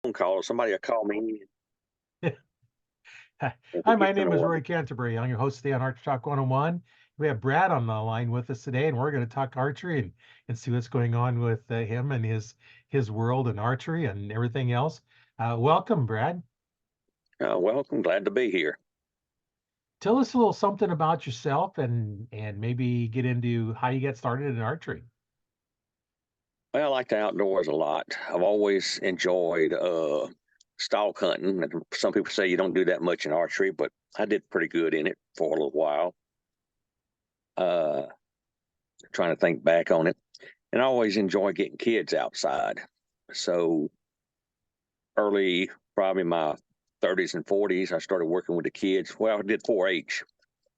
phone call or somebody will call me if Hi, it my gets in name is order. Roy Canterbury. I'm your host today on Archery Talk 101. We have Brad on the line with us today, and we're going to talk archery and see what's going on with him and his world and archery and everything else. Welcome, Brad. Welcome, glad to be here. Tell us a little something about yourself and maybe get into how you get started in archery. Well, I like the outdoors a lot. I've always enjoyed stalk hunting. And some people say you don't do that much in archery, but I did pretty good in it for a little while. Uh, Trying to think back on it. And I always enjoy getting kids outside. So early, probably my 30s and 40s, I started working with the kids. Well, I did 4-H.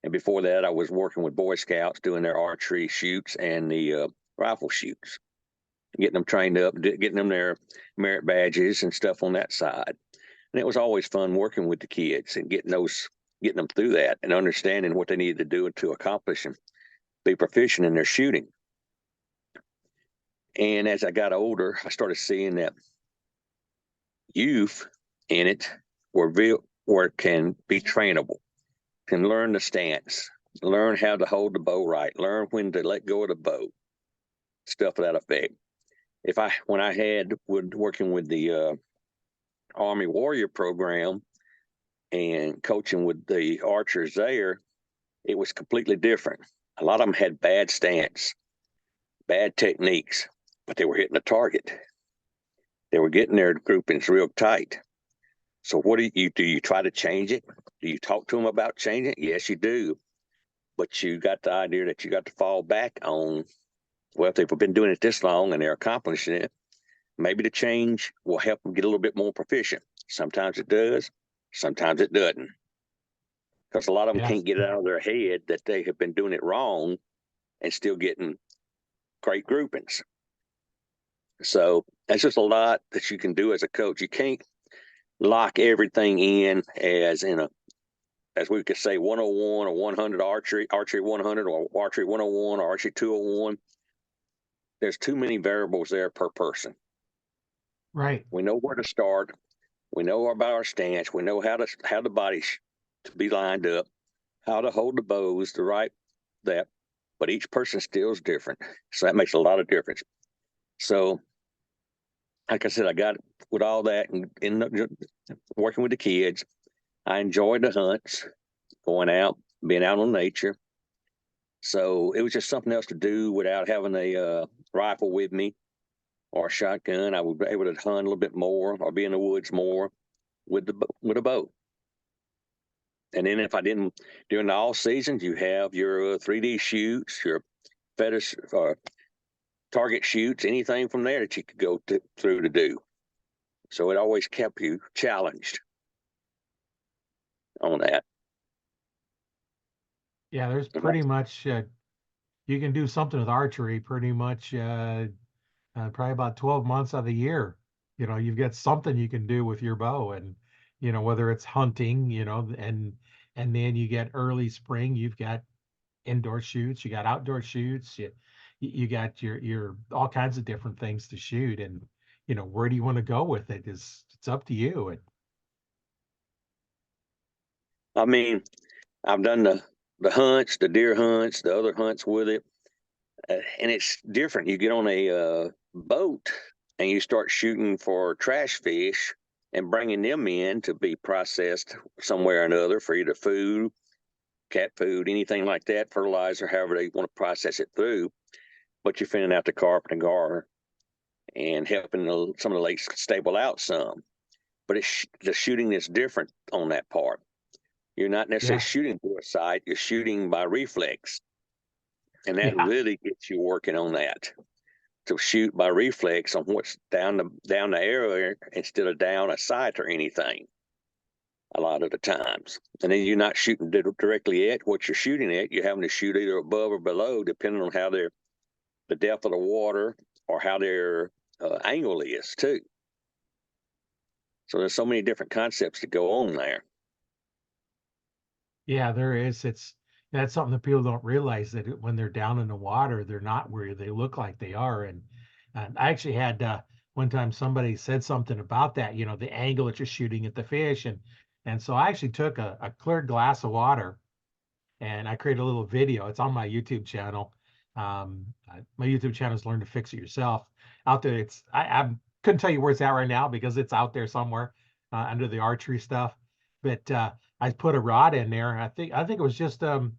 And before that, I was working with Boy Scouts doing their archery shoots and the rifle shoots, getting them trained up, getting them their merit badges and stuff on that side. And it was always fun working with the kids and getting them through that and understanding what they needed to do to accomplish and be proficient in their shooting. And as I got older, I started seeing that youth in it where it can be trainable, can learn the stance, learn how to hold the bow right, learn when to let go of the bow, stuff of that effect. When I had working with the Army Warrior program and coaching with the archers there, it was completely different. A lot of them had bad stance, bad techniques, but they were hitting the target. They were getting their groupings real tight. So what do? You try to change it? Do you talk to them about changing it? Yes, you do. But you got the idea that you got to fall back on, well, if they've been doing it this long and they're accomplishing it, maybe the change will help them get a little bit more proficient. Sometimes it does, sometimes it doesn't. Because a lot of them Yes. can't get it out of their head that they have been doing it wrong and still getting great groupings. So that's just a lot that you can do as a coach. You can't lock everything in as we could say 101 or 100 archery 100 or archery 101 or archery 201. There's too many variables there per person. Right. We know where to start. We know about our stance. We know how the body to be lined up, how to hold the bows, the right that. But each person still is different, so that makes a lot of difference. So, like I said, I got with all that and working with the kids. I enjoyed the hunts, going out, being out on nature. So it was just something else to do without having a rifle with me or a shotgun. I would be able to hunt a little bit more or be in the woods more with a bow. And then if I didn't, during the all seasons, you have your 3D shoots, your fetish target shoots, anything from there that you could go through to do. So it always kept you challenged on that. Yeah, there's pretty much you can do something with archery pretty much probably about 12 months of the year. You've got something you can do with your bow, and whether it's hunting, and then you get early spring, you've got indoor shoots, you got outdoor shoots, you got your all kinds of different things to shoot, and where do you want to go with it is it's up to you. And I mean, I've done the hunts, the deer hunts, the other hunts with it, and it's different. You get on a boat and you start shooting for trash fish and bringing them in to be processed somewhere or another for either food, cat food, anything like that, fertilizer, however they want to process it through. But you're thinning out the carpet and gar and helping some of the lakes stable out some. But the shooting is different on that part. You're not necessarily yeah, shooting through a sight, you're shooting by reflex. And that yeah, really gets you working on that to shoot by reflex on what's down the arrow instead of down a sight or anything a lot of the times. And then you're not shooting directly at what you're shooting at. You're having to shoot either above or below, depending on how the depth of the water or how their angle is too. So there's so many different concepts that go on there. yeah, there is. That's something that people don't realize, that when they're down in the water, they're not where they look like they are. And I actually had one time somebody said something about that, you know, the angle that you're shooting at the fish. And so I actually took a clear glass of water and I created a little video. It's on my YouTube channel. My YouTube channel is Learn to Fix It Yourself. Out there, I couldn't tell you where it's at right now because it's out there somewhere under the archery stuff. But I put a rod in there. I think it was just a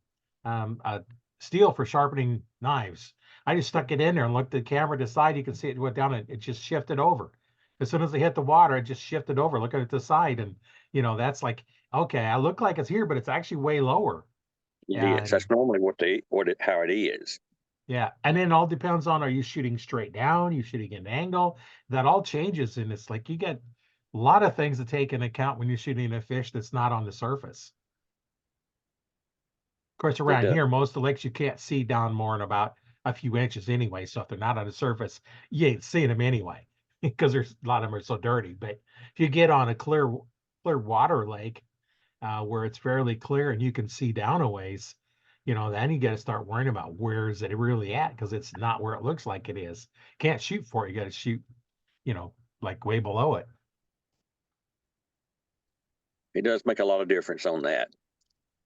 steel for sharpening knives. I just stuck it in there and looked at the camera to the side. You can see it went down and it just shifted over. As soon as they hit the water, it just shifted over. Looking at the side, and that's like, okay, I look like it's here, but it's actually way lower. Yes, And that's normally how it is. yeah, and then it all depends on, are you shooting straight down, you shooting at an angle? That all changes, and it's like you get a lot of things to take into account when you're shooting a fish that's not on the surface. Of course, It around does. here, most of the lakes you can't see down more than about a few inches anyway. So if they're not on the surface, you ain't seeing them anyway, because there's a lot of them are so dirty. But if you get on a clear water lake, where it's fairly clear and you can see down a ways, then you got to start worrying about where is it really at, because it's not where it looks like it is. Can't shoot for it. You got to shoot, like way below it. It does make a lot of difference on that.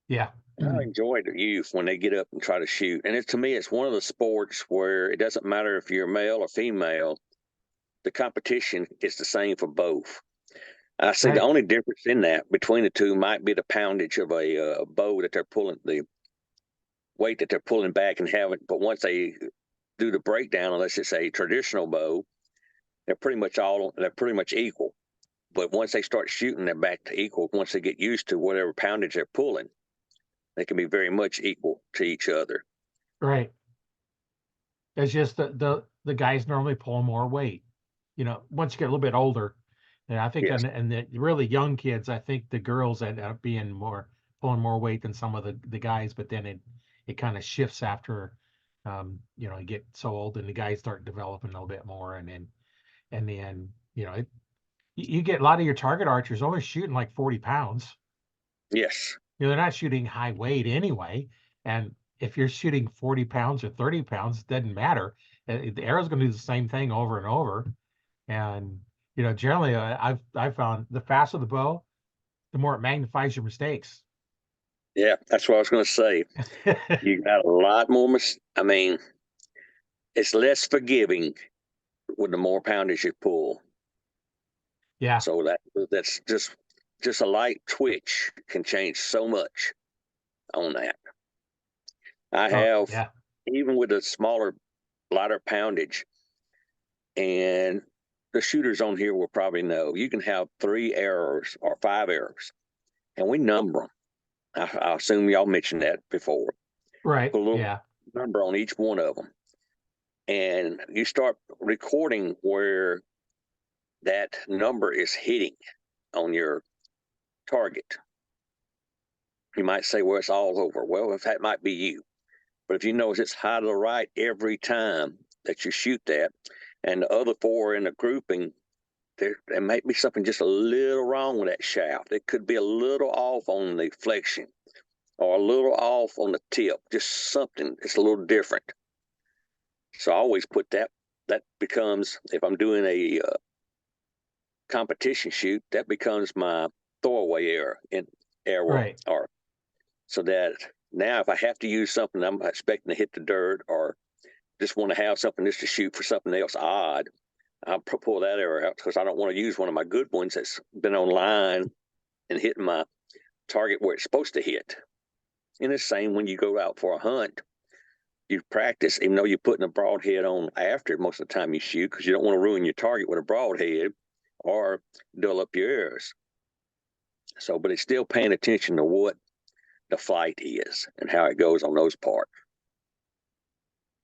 Yeah. I enjoy the youth when they get up and try to shoot. And to me, it's one of the sports where it doesn't matter if you're male or female, the competition is the same for both. I see the Right. only difference in that between the two might be the poundage of a bow that they're pulling, the weight that they're pulling back and having. But once they do the breakdown, unless it's a traditional bow, they're pretty much equal. But once they start shooting, they're back to equal. Once they get used to whatever poundage they're pulling, they can be very much equal to each other. Right. It's just the guys normally pull more weight. Once you get a little bit older, and I think, Yes. and the really young kids, I think the girls end up being pulling more weight than some of the guys, but then it kind of shifts after, you get so old and the guys start developing a little bit more, and then you get a lot of your target archers only shooting like 40 pounds. Yes. They're not shooting high weight anyway. And if you're shooting 40 pounds or 30 pounds, it doesn't matter. The arrow's going to do the same thing over and over. And, generally, I've found the faster the bow, the more it magnifies your mistakes. Yeah, that's what I was going to say. You got a lot more. I mean, it's less forgiving with the more poundage you pull. Yeah. So that's just a light twitch can change so much on that. I Oh, have, yeah. even with a smaller, lighter poundage, and the shooters on here will probably know, you can have 3 arrows or 5 arrows, and we number them. I assume y'all mentioned that before. Right. Put a little Yeah. number on each one of them, and you start recording where that number is hitting on your target. You might say, well, it's all over. Well, if that might be you. But if you notice it's high to the right every time that you shoot that, and the other 4 in the grouping, there might be something just a little wrong with that shaft. It could be a little off on the flexion or a little off on the tip, just something. It's a little different. So I always put that becomes, if I'm doing a competition shoot, that becomes my throwaway arrow, Right. or so that now if I have to use something I'm expecting to hit the dirt, or just want to have something just to shoot for something else odd, I'll pull that arrow out because I don't want to use one of my good ones that's been online and hitting my target where it's supposed to hit. And it's the same when you go out for a hunt. You practice, even though you're putting a broadhead on after most of the time you shoot, because you don't want to ruin your target with a broadhead or dull up your arrows. So, but it's still paying attention to what the flight is and how it goes on those parts.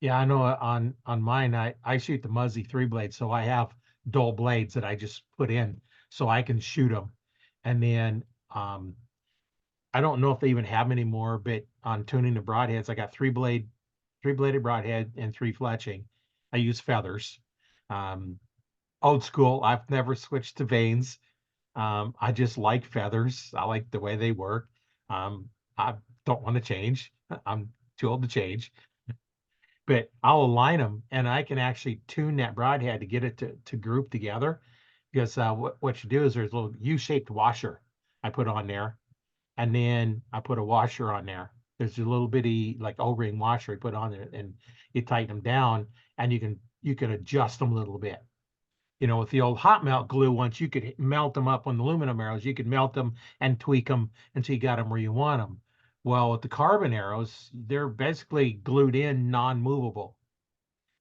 Yeah, I know on mine, I shoot the Muzzy 3 blade, so I have dull blades that I just put in so I can shoot them. And then I don't know if they even have them anymore, but on tuning the broadheads, I got 3-bladed broadhead and 3 fletching. I use feathers. Um, Old school. I've never switched to vanes. I just like feathers. I like the way they work. I don't want to change. I'm too old to change. but I'll align them and I can actually tune that broadhead to get it to group together. Because what you do is there's a little U-shaped washer I put on there, and then I put a washer on there. There's a little bitty like O-ring washer I put on there, and you tighten them down, and you can adjust them a little bit. With the old hot melt glue, once you could melt them up on the aluminum arrows, you could melt them and tweak them until you got them where you want them. Well, with the carbon arrows, they're basically glued in, non-movable.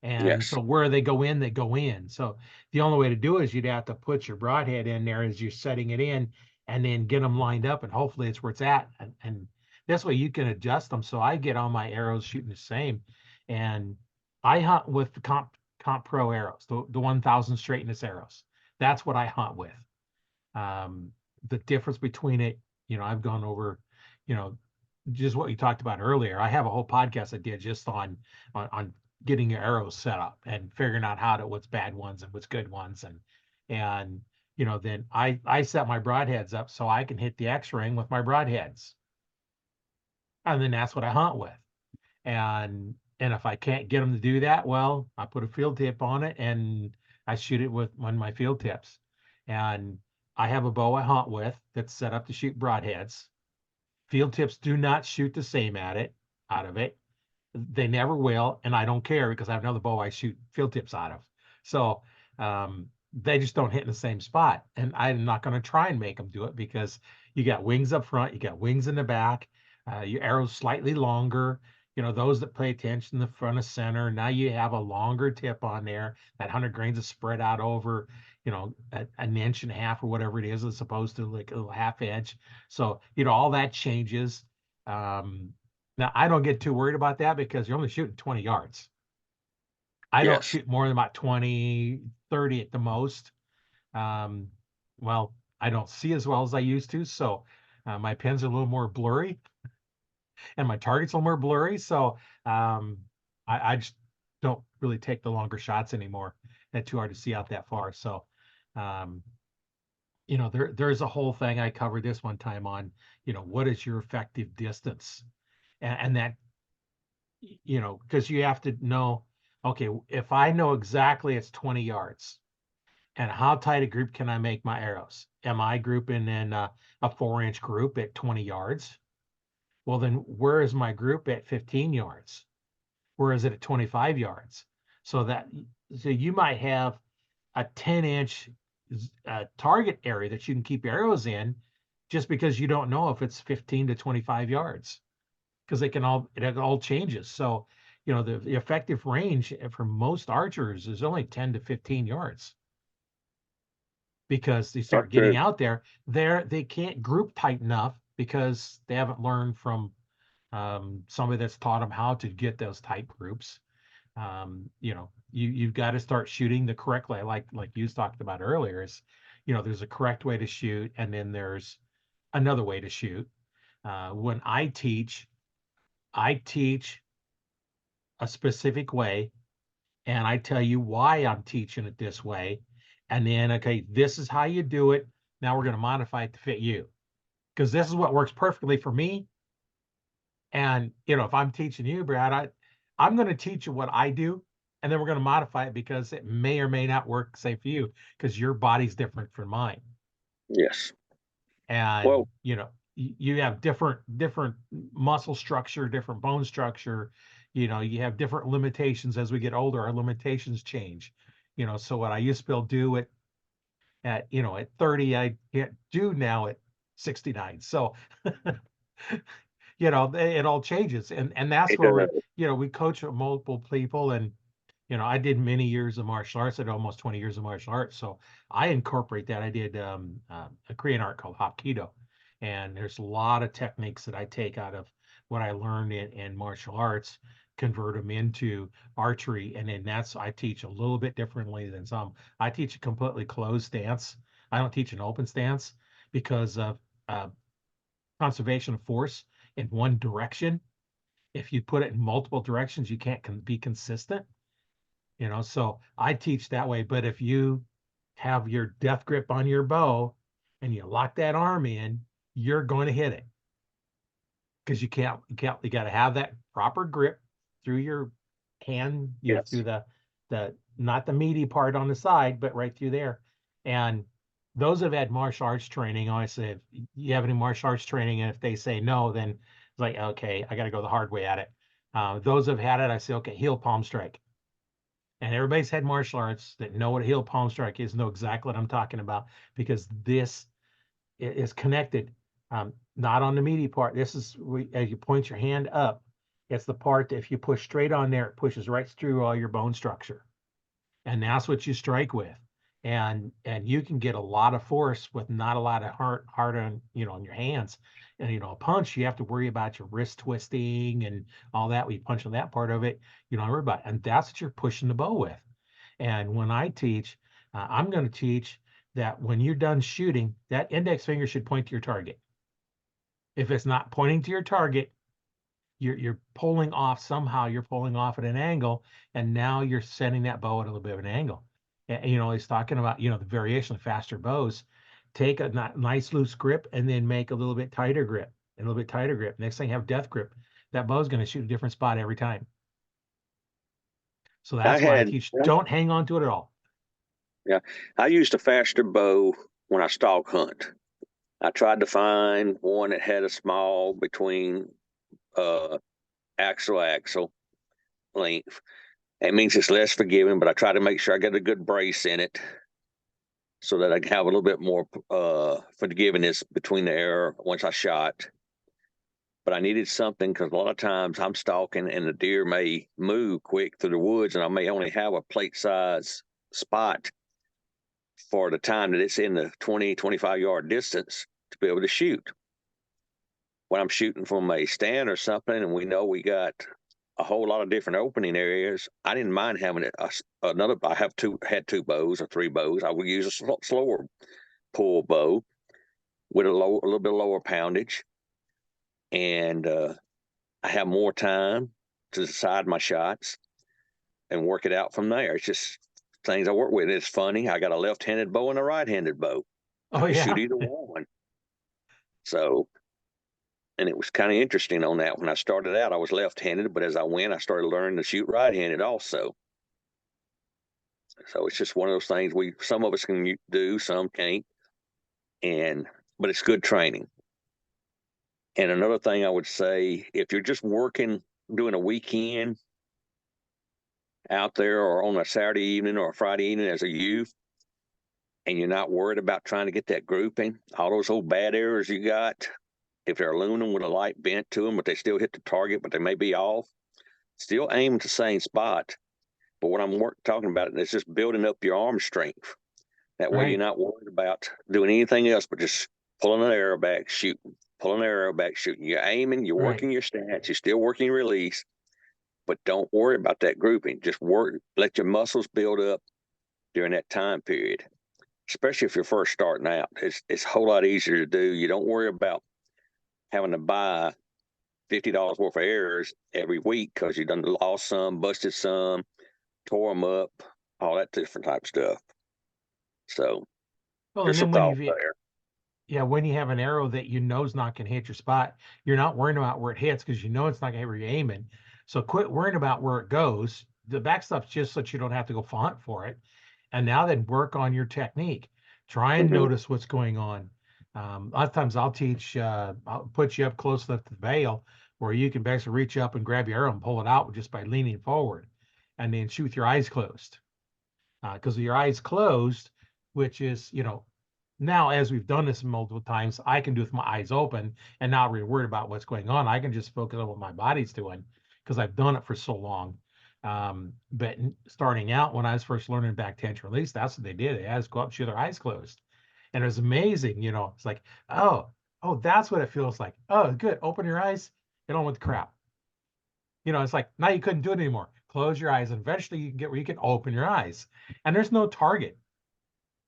And Yes. so where they go in, they go in. So the only way to do it is you'd have to put your broadhead in there as you're setting it in and then get them lined up and hopefully it's where it's at. And this way you can adjust them. So I get all my arrows shooting the same. And I hunt with the Comp Pro arrows, the 1000 straightness arrows. That's what I hunt with. Um, the difference between it, I've gone over, you know, just what you talked about earlier. I have a whole podcast I did just on getting your arrows set up and figuring out what's bad ones and what's good ones, and then I set my broadheads up so I can hit the X ring with my broadheads, and then that's what I hunt with. And if I can't get them to do that, well, I put a field tip on it and I shoot it with one of my field tips. And I have a bow I hunt with that's set up to shoot broadheads. Field tips do not shoot the same out of it. They never will, and I don't care because I have another bow I shoot field tips out of. So they just don't hit in the same spot. And I'm not going to try and make them do it because you got wings up front, you got wings in the back, your arrow's slightly longer. Those that pay attention the front of center, now you have a longer tip on there. That 100 grains is spread out over, an inch and a half or whatever it is, as opposed to like a little half edge. So, all that changes. Now, I don't get too worried about that because you're only shooting 20 yards. I don't Yes. shoot more than about 20, 30 at the most. Um, well, I don't see as well as I used to. So my pins are a little more blurry and my target's a little more blurry. So I just don't really take the longer shots anymore. That's too hard to see out that far. So, um, there's a whole thing I covered this one time on, what is your effective distance? And that because you have to know, okay, if I know exactly it's 20 yards, and how tight a group can I make my arrows? Am I grouping in a 4-inch group at 20 yards? Well, then where is my group at 15 yards? Where is it at 25 yards? So you might have a 10-inch target area that you can keep arrows in just because you don't know if it's 15 to 25 yards because it all changes. So, the effective range for most archers is only 10 to 15 yards because they That's start getting true. out there. They can't group tight enough because they haven't learned from somebody that's taught them how to get those tight groups. You've got to start shooting the correct way, like you talked about earlier. Is there's a correct way to shoot, and then there's another way to shoot. When I teach a specific way and I tell you why I'm teaching it this way. And then, okay, this is how you do it. Now we're going to modify it to fit you because this is what works perfectly for me. And, if I'm teaching you, Brad, I'm going to teach you what I do. And then we're going to modify it because it may or may not work, say, for you, because your body's different from mine. Yes. And Well, you have different muscle structure, different bone structure. You have different limitations. As we get older, our limitations change. So what I used to be able to do at 30, I can't do now at 69. So it all changes, and that's it where does. we coach multiple people. And I did many years of martial arts. I did almost 20 years of martial arts. So I incorporate that. I did a Korean art called Hapkido. And there's a lot of techniques that I take out of what I learned in martial arts, convert them into archery. And then I teach a little bit differently than some. I teach a completely closed stance. I don't teach an open stance because of uh, conservation of force in one direction. If you put it in multiple directions, you can't be consistent. So I teach that way. But if you have your death grip on your bow and you lock that arm in, you're going to hit it because you got to have that proper grip through your hand, Yes. through the not the meaty part on the side, but right through there. And those that have had martial arts training, I always say, if you have any martial arts training, and if they say no, then it's like, okay, I got to go the hard way at it. Those that have had it, I say, okay, heel palm strike. And everybody's had martial arts that know what a heel palm strike is, know exactly what I'm talking about, because this is connected, not on the meaty part. This is as you point your hand up, it's the part that if you push straight on there, it pushes right through all your bone structure. And that's what you strike with. And you can get a lot of force with not a lot of heart on, on your hands. And, a punch, you have to worry about your wrist twisting and all that. We punch on that part of it, you don't worry about it. And that's what you're pushing the bow with. And when I teach, I'm going to teach that when you're done shooting, that index finger should point to your target. If it's not pointing to your target, you're pulling off somehow. You're pulling off at an angle, and now you're sending that bow at a little bit of an angle. And, he's talking about the variation of faster bows. Take a nice loose grip, and then make a little bit tighter grip, and a little bit tighter grip. Next thing, have death grip. That bow is going to shoot a different spot every time. So that's why I teach. Don't hang on to it at all. Yeah, I used a faster bow when I stalk hunt. I tried to find one that had a small between axle length. It means it's less forgiving, but I try to make sure I get a good brace in it so that I can have a little bit more forgiveness between the arrow once I shot. But I needed something because a lot of times I'm stalking and the deer may move quick through the woods, and I may only have a plate size spot for the time that it's in the 20, 25-yard distance to be able to shoot. When I'm shooting from a stand or something, and we know we got a whole lot of different opening areas, I didn't mind having another. I had two bows or three bows. I would use a slower pull bow with a little bit lower poundage, and I have more time to decide my shots and work it out from there. It's just things I work with. It's funny. I got a left-handed bow and a right-handed bow. Oh, yeah. Shoot either one. So, and it was kind of interesting on that. When I started out, I was left-handed, but as I went, I started learning to shoot right-handed also. So it's just one of those things some of us can do, some can't. But it's good training. And another thing I would say, if you're just working, doing a weekend out there or on a Saturday evening or a Friday evening as a youth, and you're not worried about trying to get that grouping, all those old bad arrows you got, if they're aluminum with a light bent to them, but they still hit the target, but they may be off, still aim at the same spot. But what I'm talking about is just building up your arm strength. That way, You're not worried about doing anything else but just pulling an arrow back, shooting, pulling an arrow back, shooting. You're aiming, you're working your stance, you're still working your release, but don't worry about that grouping. Just let your muscles build up during that time period, especially if you're first starting out. It's a whole lot easier to do. You don't worry about having to buy $50 worth of arrows every week because you done lost some, busted some, tore them up, all that different type of stuff. So there's some thought there. Yeah, when you have an arrow that you know is not going to hit your spot, you're not worrying about where it hits because you know it's not going to hit where you're aiming. So quit worrying about where it goes. The back stuff's just so that you don't have to go hunt for it. And now then work on your technique. Try and notice what's going on. A lot of times I'll teach, I'll put you up close enough to the veil where you can basically reach up and grab your arrow and pull it out just by leaning forward, and then shoot with your eyes closed. Because with your eyes closed, which is, now as we've done this multiple times, I can do it with my eyes open and not really worried about what's going on. I can just focus on what my body's doing because I've done it for so long. But starting out, when I was first learning back tension release, that's what they did. They had to go up and shoot their eyes closed. And it was amazing, it's like, oh, that's what it feels like. Oh, good. Open your eyes, get on with the crap. It's like, now you couldn't do it anymore. Close your eyes, and eventually you can get where you can open your eyes. And there's no target.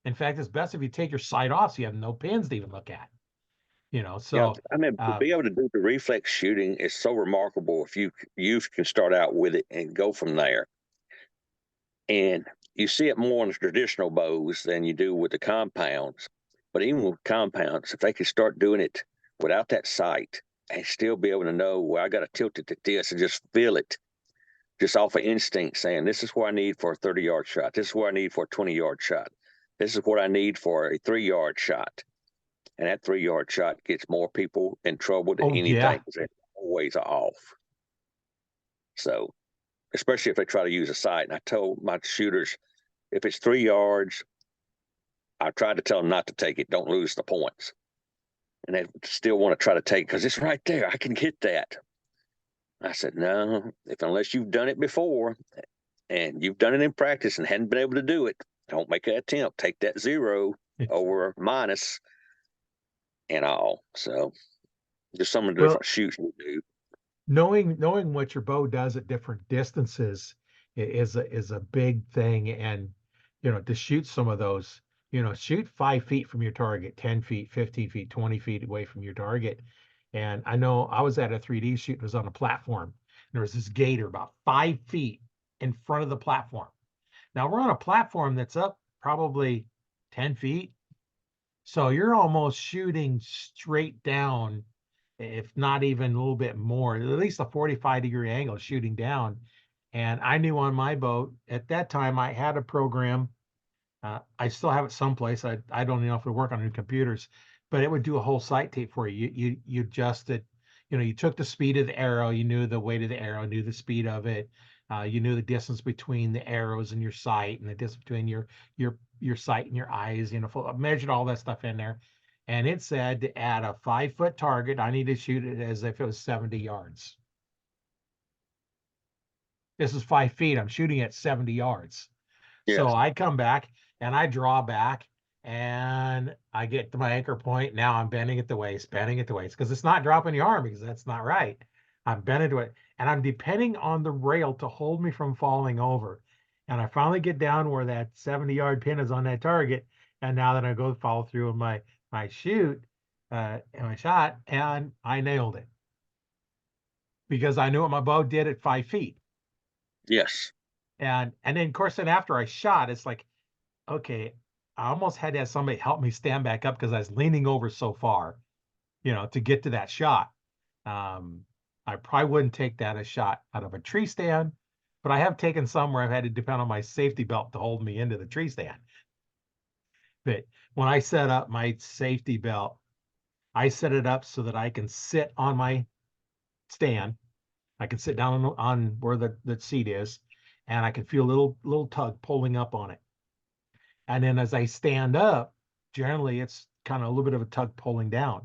In fact, it's best if you take your sight off so you have no pins to even look at. So to be able to do the reflex shooting is so remarkable if you can start out with it and go from there. And you see it more on the traditional bows than you do with the compounds. But even with compounds, if they could start doing it without that sight and still be able to know where I got to tilt it to this and just feel it just off of instinct, saying, this is what I need for a 30-yard shot. This is what I need for a 20-yard shot. This is what I need for a 3-yard shot. And that 3-yard shot gets more people in trouble than Oh, anything, yeah. because they're always off. So, especially if they try to use a sight. And I told my shooters, if it's 3 yards, I tried to tell them not to take it. Don't lose the points. And they still want to try to take it because it's right there. I can get that. I said, no, unless you've done it before and you've done it in practice and hadn't been able to do it, don't make an attempt. Take that 0 over minus and all. So just some of the different shoots we do. Knowing what your bow does at different distances is a big thing. And, to shoot some of those, shoot 5 feet from your target, 10 feet, 15 feet, 20 feet away from your target. And I know I was at a 3D shoot, it was on a platform. And there was this gator about 5 feet in front of the platform. Now we're on a platform that's up probably 10 feet. So you're almost shooting straight down, if not even a little bit more, at least a 45-degree angle shooting down. And I knew on my boat at that time, I had a program. I still have it someplace. I don't know if it would work on your computers, but it would do a whole sight tape for you. You adjusted, you took the speed of the arrow, you knew the weight of the arrow, knew the speed of it. You knew the distance between the arrows and your sight, and the distance between your sight and your eyes. Measured all that stuff in there, and it said to add a 5-foot target, I need to shoot it as if it was 70 yards. This is 5 feet. I'm shooting at 70 yards. Yes. So I come back and I draw back and I get to my anchor point. Now I'm bending at the waist, because it's not dropping the arm, because that's not right. I'm bending to it, and I'm depending on the rail to hold me from falling over. And I finally get down where that 70-yard pin is on that target. And now that I go follow through with my shoot and my shot, and I nailed it, because I knew what my bow did at 5 feet. Yes. And then, of course, after I shot, it's like, okay, I almost had to have somebody help me stand back up because I was leaning over so far, to get to that shot. I probably wouldn't take that a shot out of a tree stand, but I have taken some where I've had to depend on my safety belt to hold me into the tree stand. But when I set up my safety belt, I set it up so that I can sit on my stand. I can sit down on where the seat is, and I can feel a little tug pulling up on it. And then as I stand up, generally it's kind of a little bit of a tug pulling down.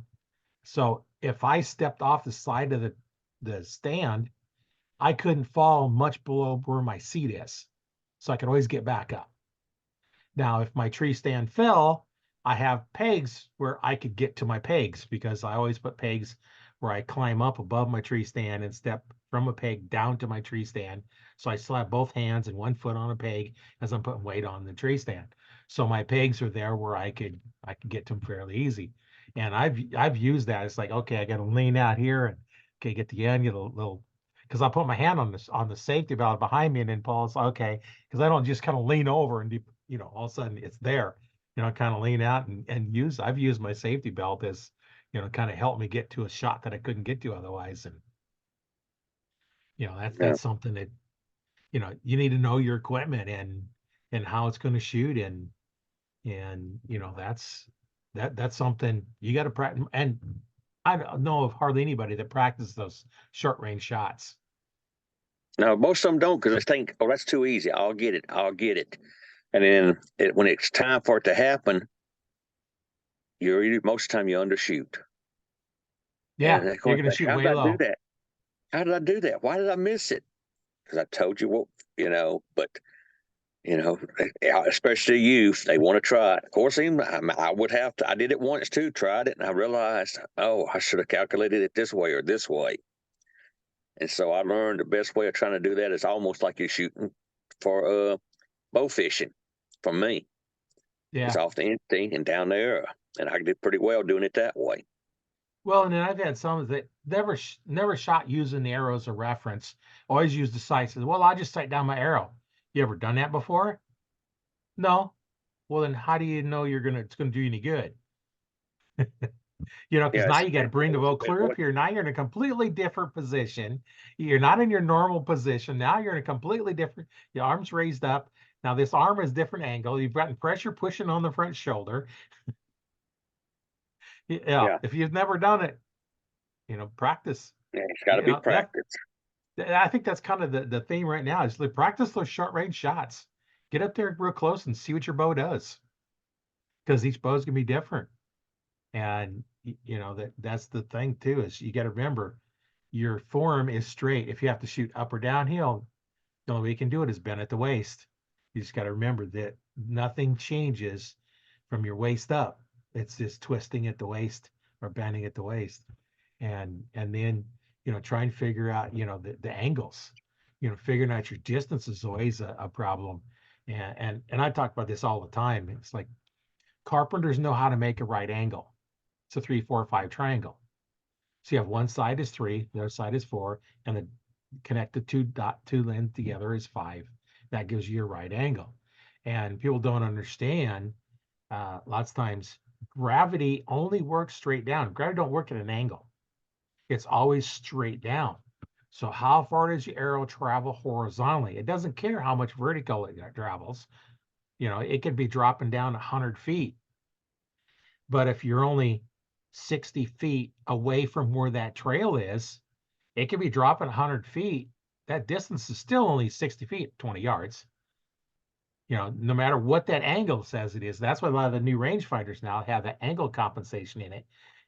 So if I stepped off the side of the stand, I couldn't fall much below where my seat is. So I could always get back up. Now, if my tree stand fell, I have pegs where I could get to my pegs, because I always put pegs where I climb up above my tree stand and step from a peg down to my tree stand. So I still have both hands and one foot on a peg as I'm putting weight on the tree stand. So my pegs are there where I could get to them fairly easy. And I've used that. It's like, okay, I got to lean out here and okay, get the end, get a little, because I put my hand on the safety valve behind me and then pull. It's okay, because I don't just kind of lean over and all of a sudden it's there. Kind of lean out and use. I've used my safety belt as kind of help me get to a shot that I couldn't get to otherwise. And that's something that you need to know your equipment and how it's going to shoot, and that's something you got to practice. And I don't know of hardly anybody that practices those short range shots. No, most of them don't, because they think, oh, that's too easy. I'll get it. And then when it's time for it to happen, most of the time you undershoot. Yeah, you're going to shoot way low. How did I do that? Why did I miss it? Because I told you what, but, especially youth, they want to try it. Of course, I would have to. I did it once too, tried it, and I realized, oh, I should have calculated it this way or this way. And so I learned the best way of trying to do that is almost like you're shooting for bow fishing for me. Yeah. It's off the instinct and down there, and I did pretty well doing it that way. Well, and then I've had some that never shot using the arrow as a reference. Always use the sight. Says, well, I just sight down my arrow. You ever done that before? No. Well, then how do you know it's going to do you any good? You know, because now Yes. you got to bring the bow clear up here. Now you're in a completely different position. You're not in your normal position. Now you're in a completely different, your arm's raised up. Now this arm is different angle. You've gotten pressure pushing on the front shoulder. Yeah. Yeah. If you've never done it, practice. Yeah, it's got to You be know, that practiced. I think that's kind of the theme right now is to practice those short range shots. Get up there real close and see what your bow does. Because each bow is gonna be different. And that's the thing too, is you got to remember your form is straight. If you have to shoot up or downhill, the only way you can do it is bend at the waist. You just got to remember that nothing changes from your waist up. It's just twisting at the waist or bending at the waist. And then try and figure out the angles. Figuring out your distance is always a problem. And I talk about this all the time. It's like carpenters know how to make a right angle. It's a 3, 4, 5 triangle. So you have one side is 3, the other side is 4, and the connect the two ends together is 5. That gives you your right angle. And people don't understand, lots of times gravity only works straight down. Gravity don't work at an angle. It's always straight down. So how far does your arrow travel horizontally? It doesn't care how much vertical it travels. It could be dropping down 100 feet. But if you're only 60 feet away from where that trail is, it could be dropping 100 feet. That distance is still only 60 feet, 20 yards. No matter what that angle says it is. That's why a lot of the new rangefinders now have the angle compensation in it,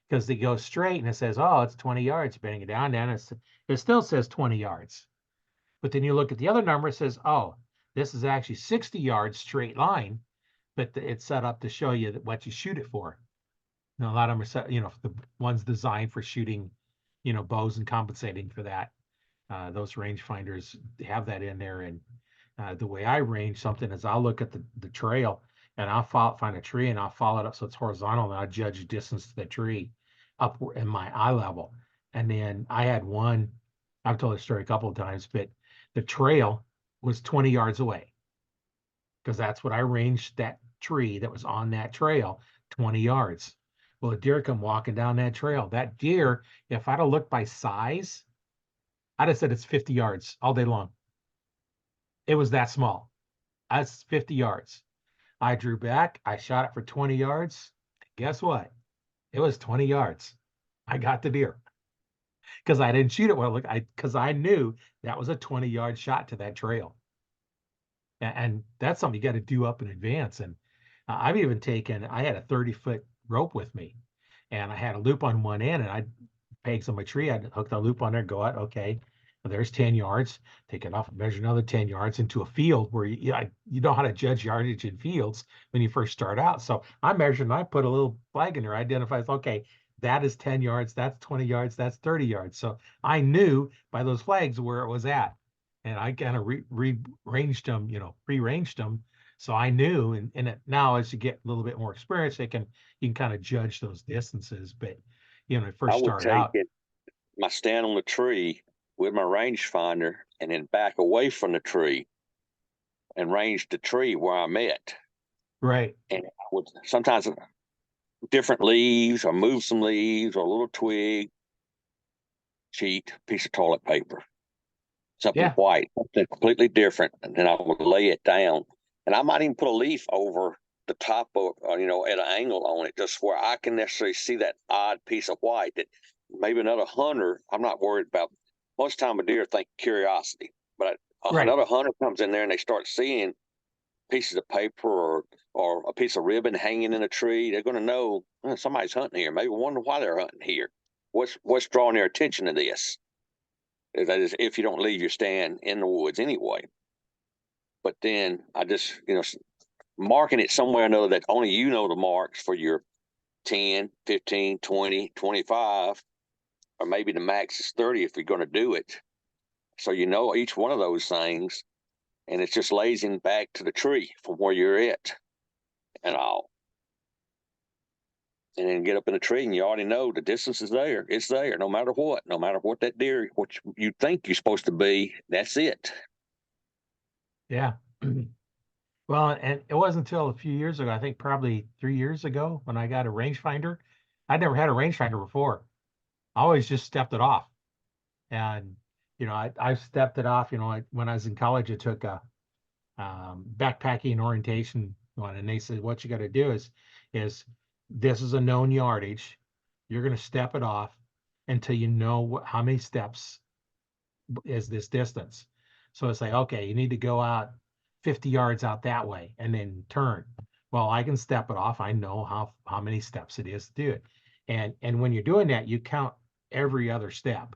because they go straight and it says, oh, it's 20 yards. Bending it down, it still says 20 yards. But then you look at the other number, it says, oh, this is actually 60 yards straight line, but it's set up to show you what you shoot it for. A lot of them are set, the ones designed for shooting, bows and compensating for that. Those rangefinders have that in there. And the way I range something is I'll look at the trail and I'll find a tree and I'll follow it up so it's horizontal, and I'll judge the distance to the tree up in my eye level. And then I had one, I've told this story a couple of times, but the trail was 20 yards away, because that's what I ranged that tree that was on that trail, 20 yards. Well, a deer come walking down that trail. That deer, if I'd have looked by size, I'd have said it's 50 yards all day long. It was that small. That's 50 yards. I drew back. I shot it for 20 yards. Guess what? It was 20 yards. I got the deer because I didn't shoot it well. Because I knew that was a 20-yard shot to that trail. And that's something you got to do up in advance. And I've even I had a 30-foot rope with me, and I had a loop on one end, and I pegs on my tree. I'd hook the loop on there, go out. Okay, well, there's 10 yards. Take it off, measure another 10 yards into a field where you know how to judge yardage in fields when you first start out. So I measured and I put a little flag in there. Identifies, okay, that is 10 yards, that's 20 yards, that's 30 yards. So I knew by those flags where it was at. And I kind of rearranged them, prearranged them. So I knew, and now as you get a little bit more experience, you can kind of judge those distances. But I first would started take out. my stand on the tree with my rangefinder and then back away from the tree and range the tree where I'm at. Right. And I would sometimes different leaves or move some leaves or a little twig, sheet, piece of toilet paper, something Yeah. white, something completely different. And then I would lay it down. And I might even put a leaf over the top of, at an angle on it, just where I can necessarily see that odd piece of white that maybe another hunter, I'm not worried about. Most time a deer think curiosity, but Right. another hunter comes in there and they start seeing pieces of paper or a piece of ribbon hanging in a tree. They're going to know somebody's hunting here. Maybe wonder why they're hunting here. What's drawing their attention to this? That is, if you don't leave your stand in the woods anyway. But then I just, marking it somewhere or another that only you know the marks for your 10, 15, 20, 25, or maybe the max is 30 if you're going to do it. So you know each one of those things, and it's just lazing back to the tree from where you're at and all. And then get up in the tree and you already know the distance is there. It's there no matter what that deer, what you think you're supposed to be, that's it. Yeah. Well, and it wasn't until a few years ago, I think probably 3 years ago, when I got a rangefinder. I never had a rangefinder before. I always just stepped it off. And, I stepped it off, when I was in college, I took a backpacking orientation one, and they said, what you got to do is this is a known yardage. You're going to step it off until you know how many steps is this distance. So it's like, okay, you need to go out 50 yards out that way and then turn. Well, I can step it off. I know how many steps it is to do it. And when you're doing that, you count every other step.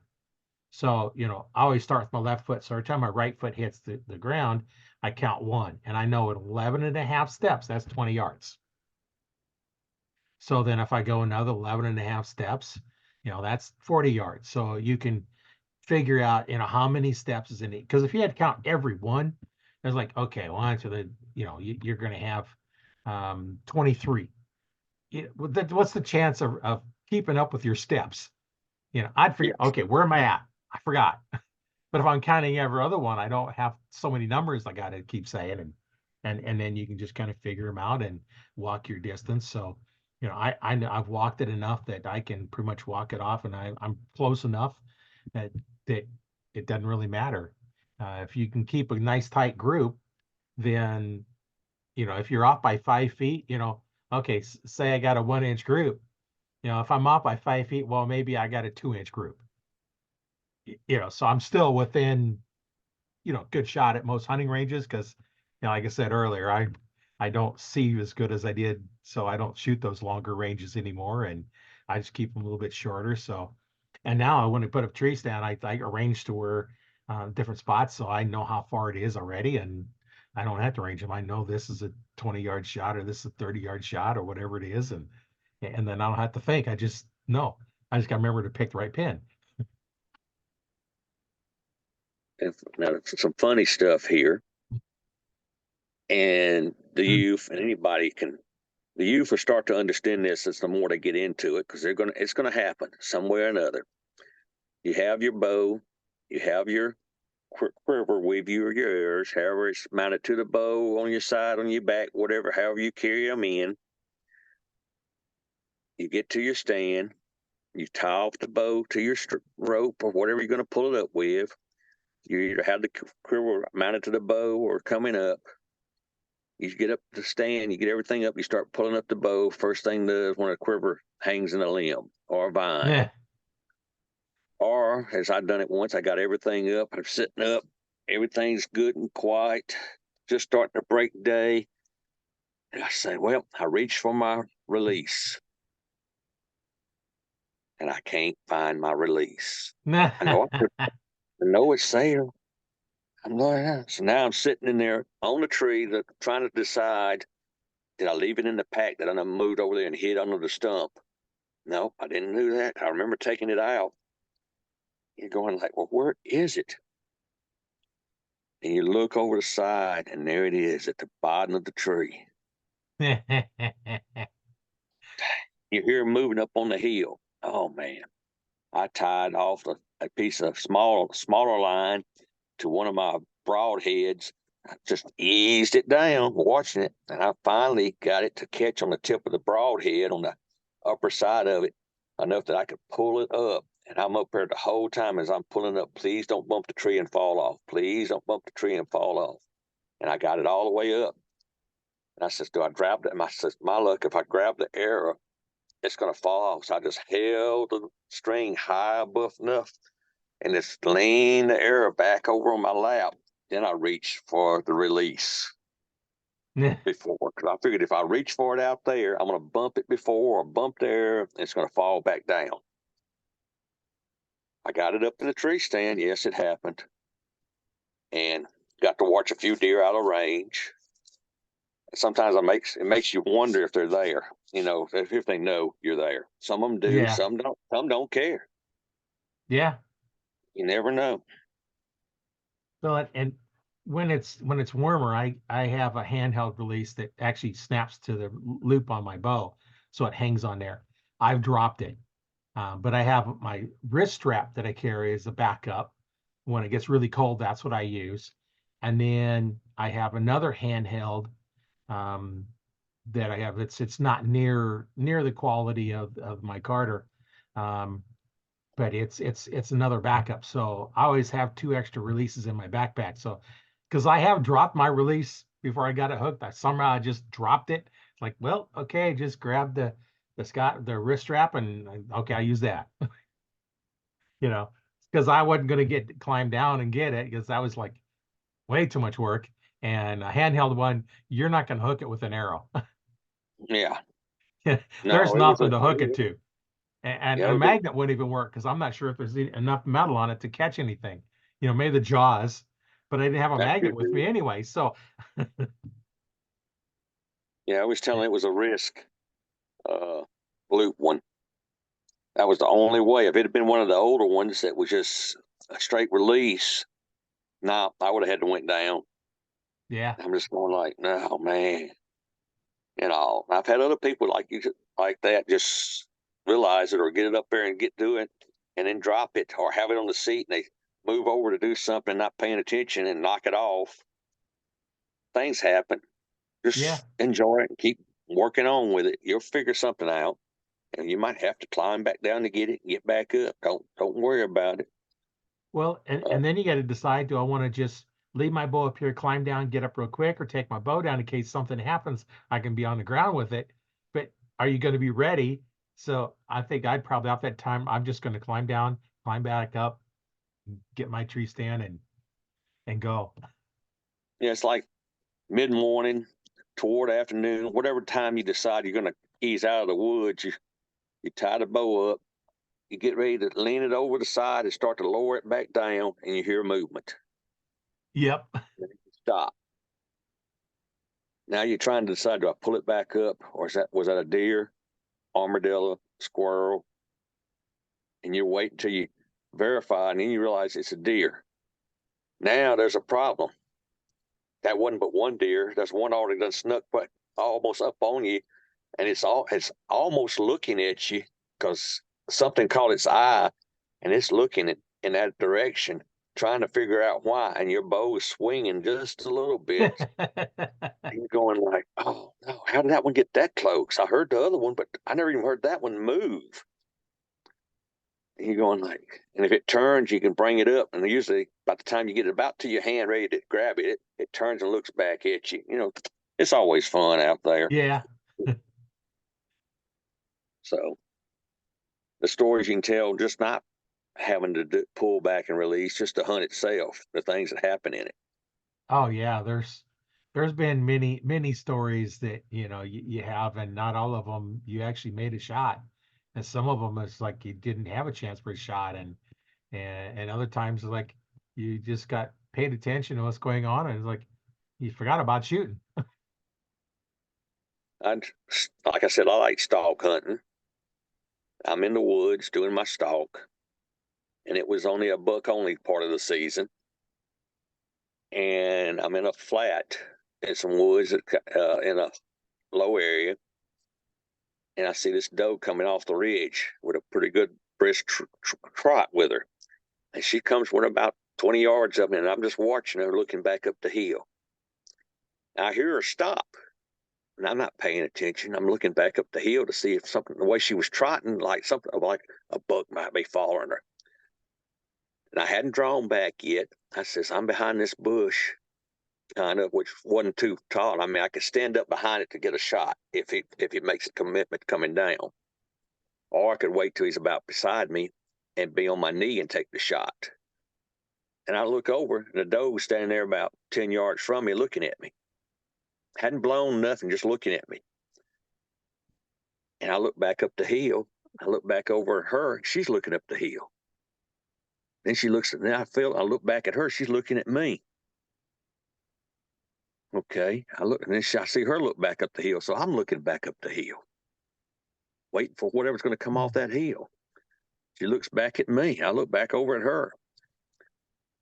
So, I always start with my left foot. So every time my right foot hits the ground, I count one. And I know at 11 and a half steps, that's 20 yards. So then if I go another 11 and a half steps, that's 40 yards. So you can figure out, how many steps is in it. Because if you had to count every one, it's like, okay, well, so the, you're going to have 23. What's the chance of keeping up with your steps? I'd forget, Yes. okay, where am I at? I forgot. But if I'm counting every other one, I don't have so many numbers I got to keep saying, and then you can just kind of figure them out and walk your distance. So, I've walked it enough that I can pretty much walk it off, and I'm close enough that it doesn't really matter. If you can keep a nice tight group, then if you're off by 5 feet, okay, say I got a 1 inch group. If I'm off by 5 feet, well, maybe I got a 2 inch group. So I'm still within, good shot at most hunting ranges because, like I said earlier, I don't see as good as I did, so I don't shoot those longer ranges anymore, and I just keep them a little bit shorter. So, and now when I put up tree stand, I arrange to where different spots, so I know how far it is already, and I don't have to range them. I know this is a 20-yard shot or this is a 30-yard shot or whatever it is, and then I don't have to think. I just know. I just got to remember to pick the right pin. Now, some funny stuff here. And the youth and anybody can, the youth will start to understand this as the more they get into it, because it's gonna happen some way or another. You have your bow, you have your quiver with you or your arrows, however it's mounted to the bow, on your side, on your back, whatever, however you carry them in. You get to your stand, you tie off the bow to your rope or whatever you're going to pull it up with. You either have the quiver mounted to the bow or coming up. You get up the stand, you get everything up, you start pulling up the bow. First thing does when a quiver hangs in a limb or a vine. Yeah. Or, as I've done it once, I got everything up, I'm sitting up, everything's good and quiet, just starting to break day. And I say, well, I reach for my release. And I can't find my release. I know it's there. I'm like, so now I'm sitting in there on the tree trying to decide, did I leave it in the pack that I moved over there and hid under the stump? No, I didn't do that. I remember taking it out. You're going like, well, where is it? And you look over the side, and there it is at the bottom of the tree. You hear it moving up on the hill. Oh man! I tied off a piece of smaller line to one of my broadheads. I just eased it down, watching it, and I finally got it to catch on the tip of the broadhead on the upper side of it enough that I could pull it up. And I'm up there the whole time as I'm pulling up. Please don't bump the tree and fall off. Please don't bump the tree and fall off. And I got it all the way up. And I says, do I grab that? And I says, my luck, if I grab the arrow, it's going to fall off. So I just held the string high above enough and just leaned the arrow back over on my lap. Then I reached for the release before, because I figured if I reach for it out there, I'm going to bump it before or bump there, and it's going to fall back down. I got it up to the tree stand. Yes, it happened. And got to watch a few deer out of range. Sometimes it makes you wonder if they're there, if they know you're there. Some of them do, Yeah. some don't care. Yeah. You never know. So and when it's warmer, I have a handheld release that actually snaps to the loop on my bow, so it hangs on there. I've dropped it, but I have my wrist strap that I carry as a backup. When it gets really cold, that's what I use. And then I have another handheld that I have. It's not near the quality of my Carter. But it's another backup. So I always have 2 extra releases in my backpack. So because I have dropped my release before I got it hooked, somehow I just dropped it. It's like, well, okay, just grab the wrist strap and okay, I use that. You know, because I wasn't gonna climb down and get it because that was like way too much work. And a handheld one, you're not gonna hook it with an arrow. Yeah. There's No, it was nothing to hook it to. And yeah, a it was magnet wouldn't even work because I'm not sure if there's enough metal on it to catch anything. Maybe the jaws, but I didn't have a that magnet could with me be. anyway. So Yeah, I was telling it was a risk loop one. That was the only way. If it had been one of the older ones that was just a straight release, nah, I would have had to went down. yeah, I'm just going like, no, man. I've had other people like you, like that, just realize it or get it up there and get to it, and then drop it or have it on the seat and they move over to do something, not paying attention and knock it off. Things happen. yeah. Just enjoy it and keep working on with it. You'll figure something out, and you might have to climb back down to get it, and get back up. Don't worry about it. Well, and Uh, and then you got to decide: do I want to just leave my bow up here, climb down, get up real quick, or take my bow down in case something happens? I can be on the ground with it. But are you going to be ready? So I think I'd probably at that time I'm just going to climb down, climb back up, get my tree stand, and go. yeah, it's like mid morning, toward afternoon, whatever time you decide you're going to ease out of the woods. You tie the bow up. You get ready to lean it over the side and start to lower it back down, and you hear movement. Yep. Stop. Now you're trying to decide: do I pull it back up, or was that a deer, armadillo, squirrel? And you wait until you verify, and then you realize it's a deer. Now there's a problem. That wasn't but one deer. That's one already done snuck but almost up on you, and it's almost looking at you because something caught its eye, and it's looking in that direction, trying to figure out why. And your bow is swinging just a little bit. And you're going like, oh no, how did that one get that close? I heard the other one, but I never even heard that one move. And you're going like, and if it turns, you can bring it up. And usually by the time you get it about to your hand ready to grab it, it turns and looks back at you. It's always fun out there. Yeah. So the stories you can tell, just not having to pull back and release, just the hunt itself, the things that happen in it. Oh yeah, there's been many stories that you have, and not all of them you actually made a shot, and some of them it's like you didn't have a chance for a shot, and other times like you just got paid attention to what's going on, and it's like you forgot about shooting. I, like I said, I like stalk hunting. I'm in the woods doing my stalk, and it was only a buck only part of the season. And I'm in a flat in some woods in a low area, and I see this doe coming off the ridge with a pretty good brisk trot with her. And she comes with about 20 yards of me, and I'm just watching her looking back up the hill. I hear her stop, and I'm not paying attention. I'm looking back up the hill to see if something, the way she was trotting, like something like a buck might be following her. And I hadn't drawn back yet. I says, I'm behind this bush, kind of, which wasn't too tall. I mean, I could stand up behind it to get a shot if he makes a commitment coming down. Or I could wait till he's about beside me and be on my knee and take the shot. And I look over, and the doe was standing there about 10 yards from me looking at me. Hadn't blown nothing, just looking at me. And I look back up the hill. I look back over at her. She's looking up the hill. Then she looks at me. I look back at her. She's looking at me. Okay. I look, and then I see her look back up the hill. So I'm looking back up the hill, waiting for whatever's going to come off that hill. She looks back at me. I look back over at her.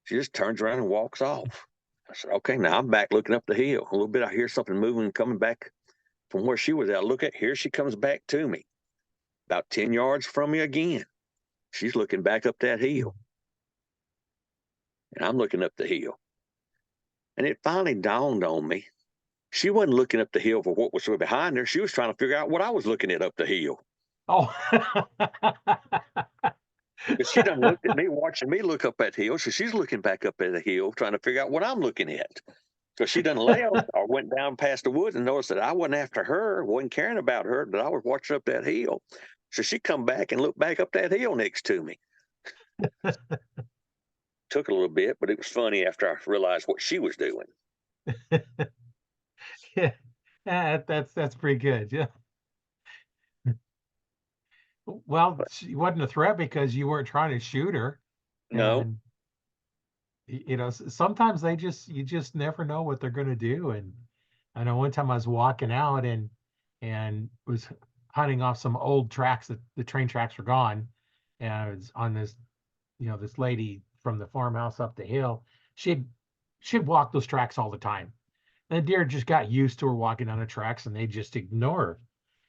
She just turns around and walks off. I said, okay, now I'm back looking up the hill. A little bit, I hear something moving, coming back from where she was at. I look at, here she comes back to me, about 10 yards from me again. She's looking back up that hill. And I'm looking up the hill. And it finally dawned on me. She wasn't looking up the hill for what was behind her. She was trying to figure out what I was looking at up the hill. Oh. But she done looked at me, watching me look up that hill. So she's looking back up at the hill, trying to figure out what I'm looking at. So she done left or went down past the woods and noticed that I wasn't after her, wasn't caring about her, that I was watching up that hill. So she come back and looked back up that hill next to me. Took a little bit, but it was funny after I realized what she was doing. Yeah, that's pretty good. Yeah. Well, she wasn't a threat because you weren't trying to shoot her, No, and sometimes you just never know what they're going to do. And I know one time I was walking out and was hunting off some old tracks that the train tracks were gone, and I was on this lady from the farmhouse up the hill. She'd walk those tracks all the time. And the deer just got used to her walking down the tracks, and they just ignore her.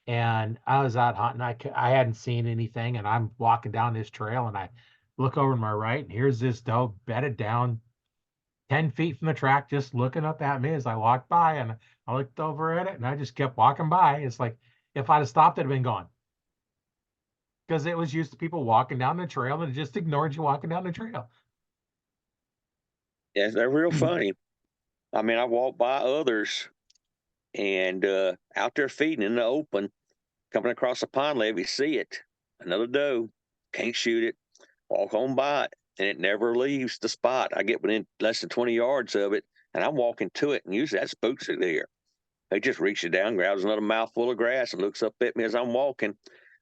And I was out hunting. I hadn't seen anything, and I'm walking down this trail, and I look over to my right, and here's this doe bedded down 10 feet from the track, just looking up at me as I walked by. And I looked over at it, and I just kept walking by. It's like if I'd have stopped, it'd have been gone because it was used to people walking down the trail and it just ignored you walking down the trail. yeah, they're real funny. I mean, I walked by others and out there feeding in the open, coming across the pond levee, see it, another doe, can't shoot it, walk on by it, and it never leaves the spot. I get within less than 20 yards of it, and I'm walking to it, and usually that spooks it there. He just reaches down, grabs another mouthful of grass, and looks up at me as I'm walking.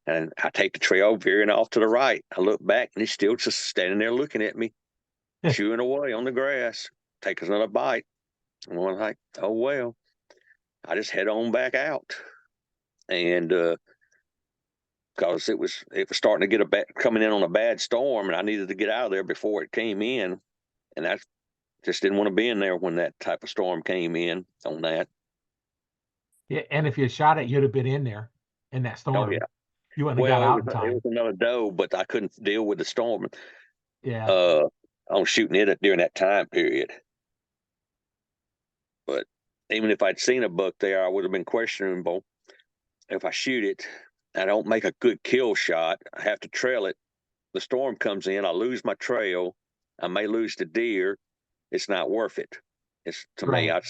And I take the trail veering off to the right. I look back, and he's still just standing there looking at me, chewing away on the grass. Takes another bite. And I'm like, oh, well. I just head on back out. And because it was starting to get coming in on a bad storm, and I needed to get out of there before it came in, and I just didn't want to be in there when that type of storm came in on that. Yeah, and if you shot it, you'd have been in there in that Oh storm. yeah. You wouldn't have got Well, out in it time. was another doe, but I couldn't deal with the storm. Yeah. On shooting it during that time period. But even if I'd seen a buck there, I would have been questionable. If I shoot it, I don't make a good kill shot. I have to trail it. The storm comes in, I lose my trail. I may lose the deer. It's not worth it. It's to me. Right.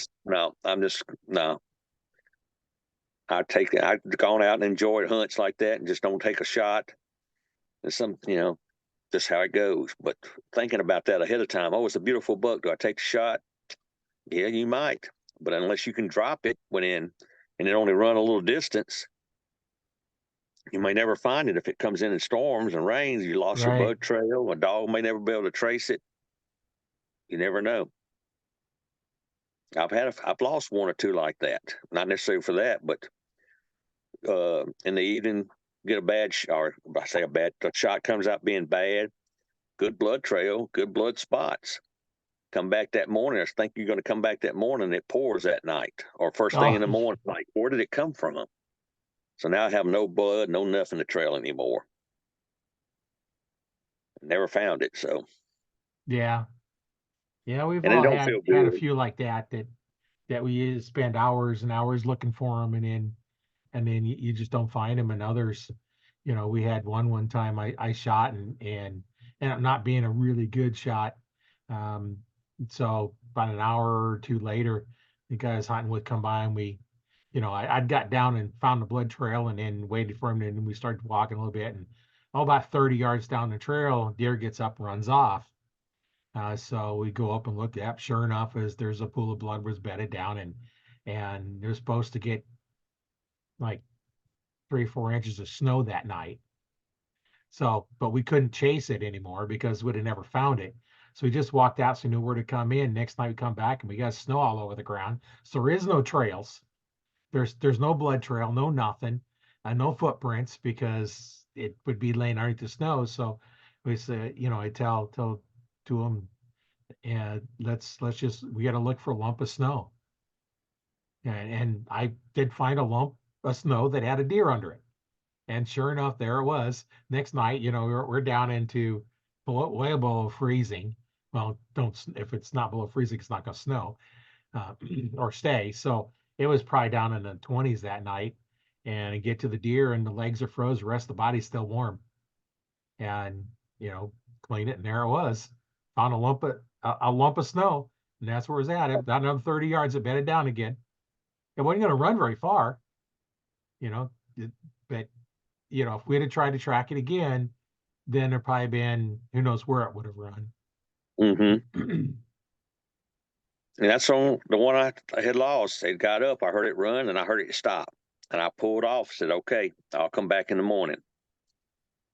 I'm just no. I've gone out and enjoyed hunts like that, and just don't take a shot. It's just how it goes. But thinking about that ahead of time, oh, it's a beautiful buck. Do I take the shot? Yeah, you might. But unless you can drop it and it only run a little distance, you may never find it. If it comes in storms and rains, you lost your Right. bug trail. A dog may never be able to trace it. You never know. I've lost one or two like that. Not necessarily for that, but in the evening, get a bad or I say the shot comes out being bad. Good blood trail, good blood spots. Come back that morning. I think you're going to come back that morning. It pours that night or first thing Oh, in the morning. Like, where did it come from? So now I have no blood, no nothing to trail anymore. Never found it. So, yeah. Yeah, we've and it all don't had feel had a good. few like that we spend hours and hours looking for them, and then you just don't find them. And others, we had one time I shot and ended up not being a really good shot. Um, so about an hour or two later, the guys hunting would come by, and I'd got down and found the blood trail and then waited for him, and we started walking a little bit, and about 30 yards down the trail, deer gets up and runs off. So we go up and look up. Sure enough, as there's a pool of blood was bedded down, and they're supposed to get like 3 or 4 inches of snow that night. So, but we couldn't chase it anymore because we'd have never found it. So we just walked out so we knew where to come in. Next night we come back and we got snow all over the ground. So there is no trails. There's no blood trail, no nothing, no footprints because it would be laying underneath the snow. So we said, I tell to them, and we got to look for a lump of snow. And I did find a lump of snow that had a deer under it. And sure enough, there it was. Next night, we're down into way below freezing. Well, don't if it's not below freezing, it's not going to snow or stay. So it was probably down in the 20s that night. And I get to the deer and the legs are froze, the rest of the body's still warm. And, clean it, and there it was. Found a lump of snow, and that's where it was at. About another 30 yards, it bedded down again. It wasn't going to run very far, you know, but if we'd have tried to track it again, then there'd probably been who knows where it would have run. Mm-hmm. And that's on the one I had lost. It got up, I heard it run, and I heard it stop. And I pulled off, said, okay, I'll come back in the morning.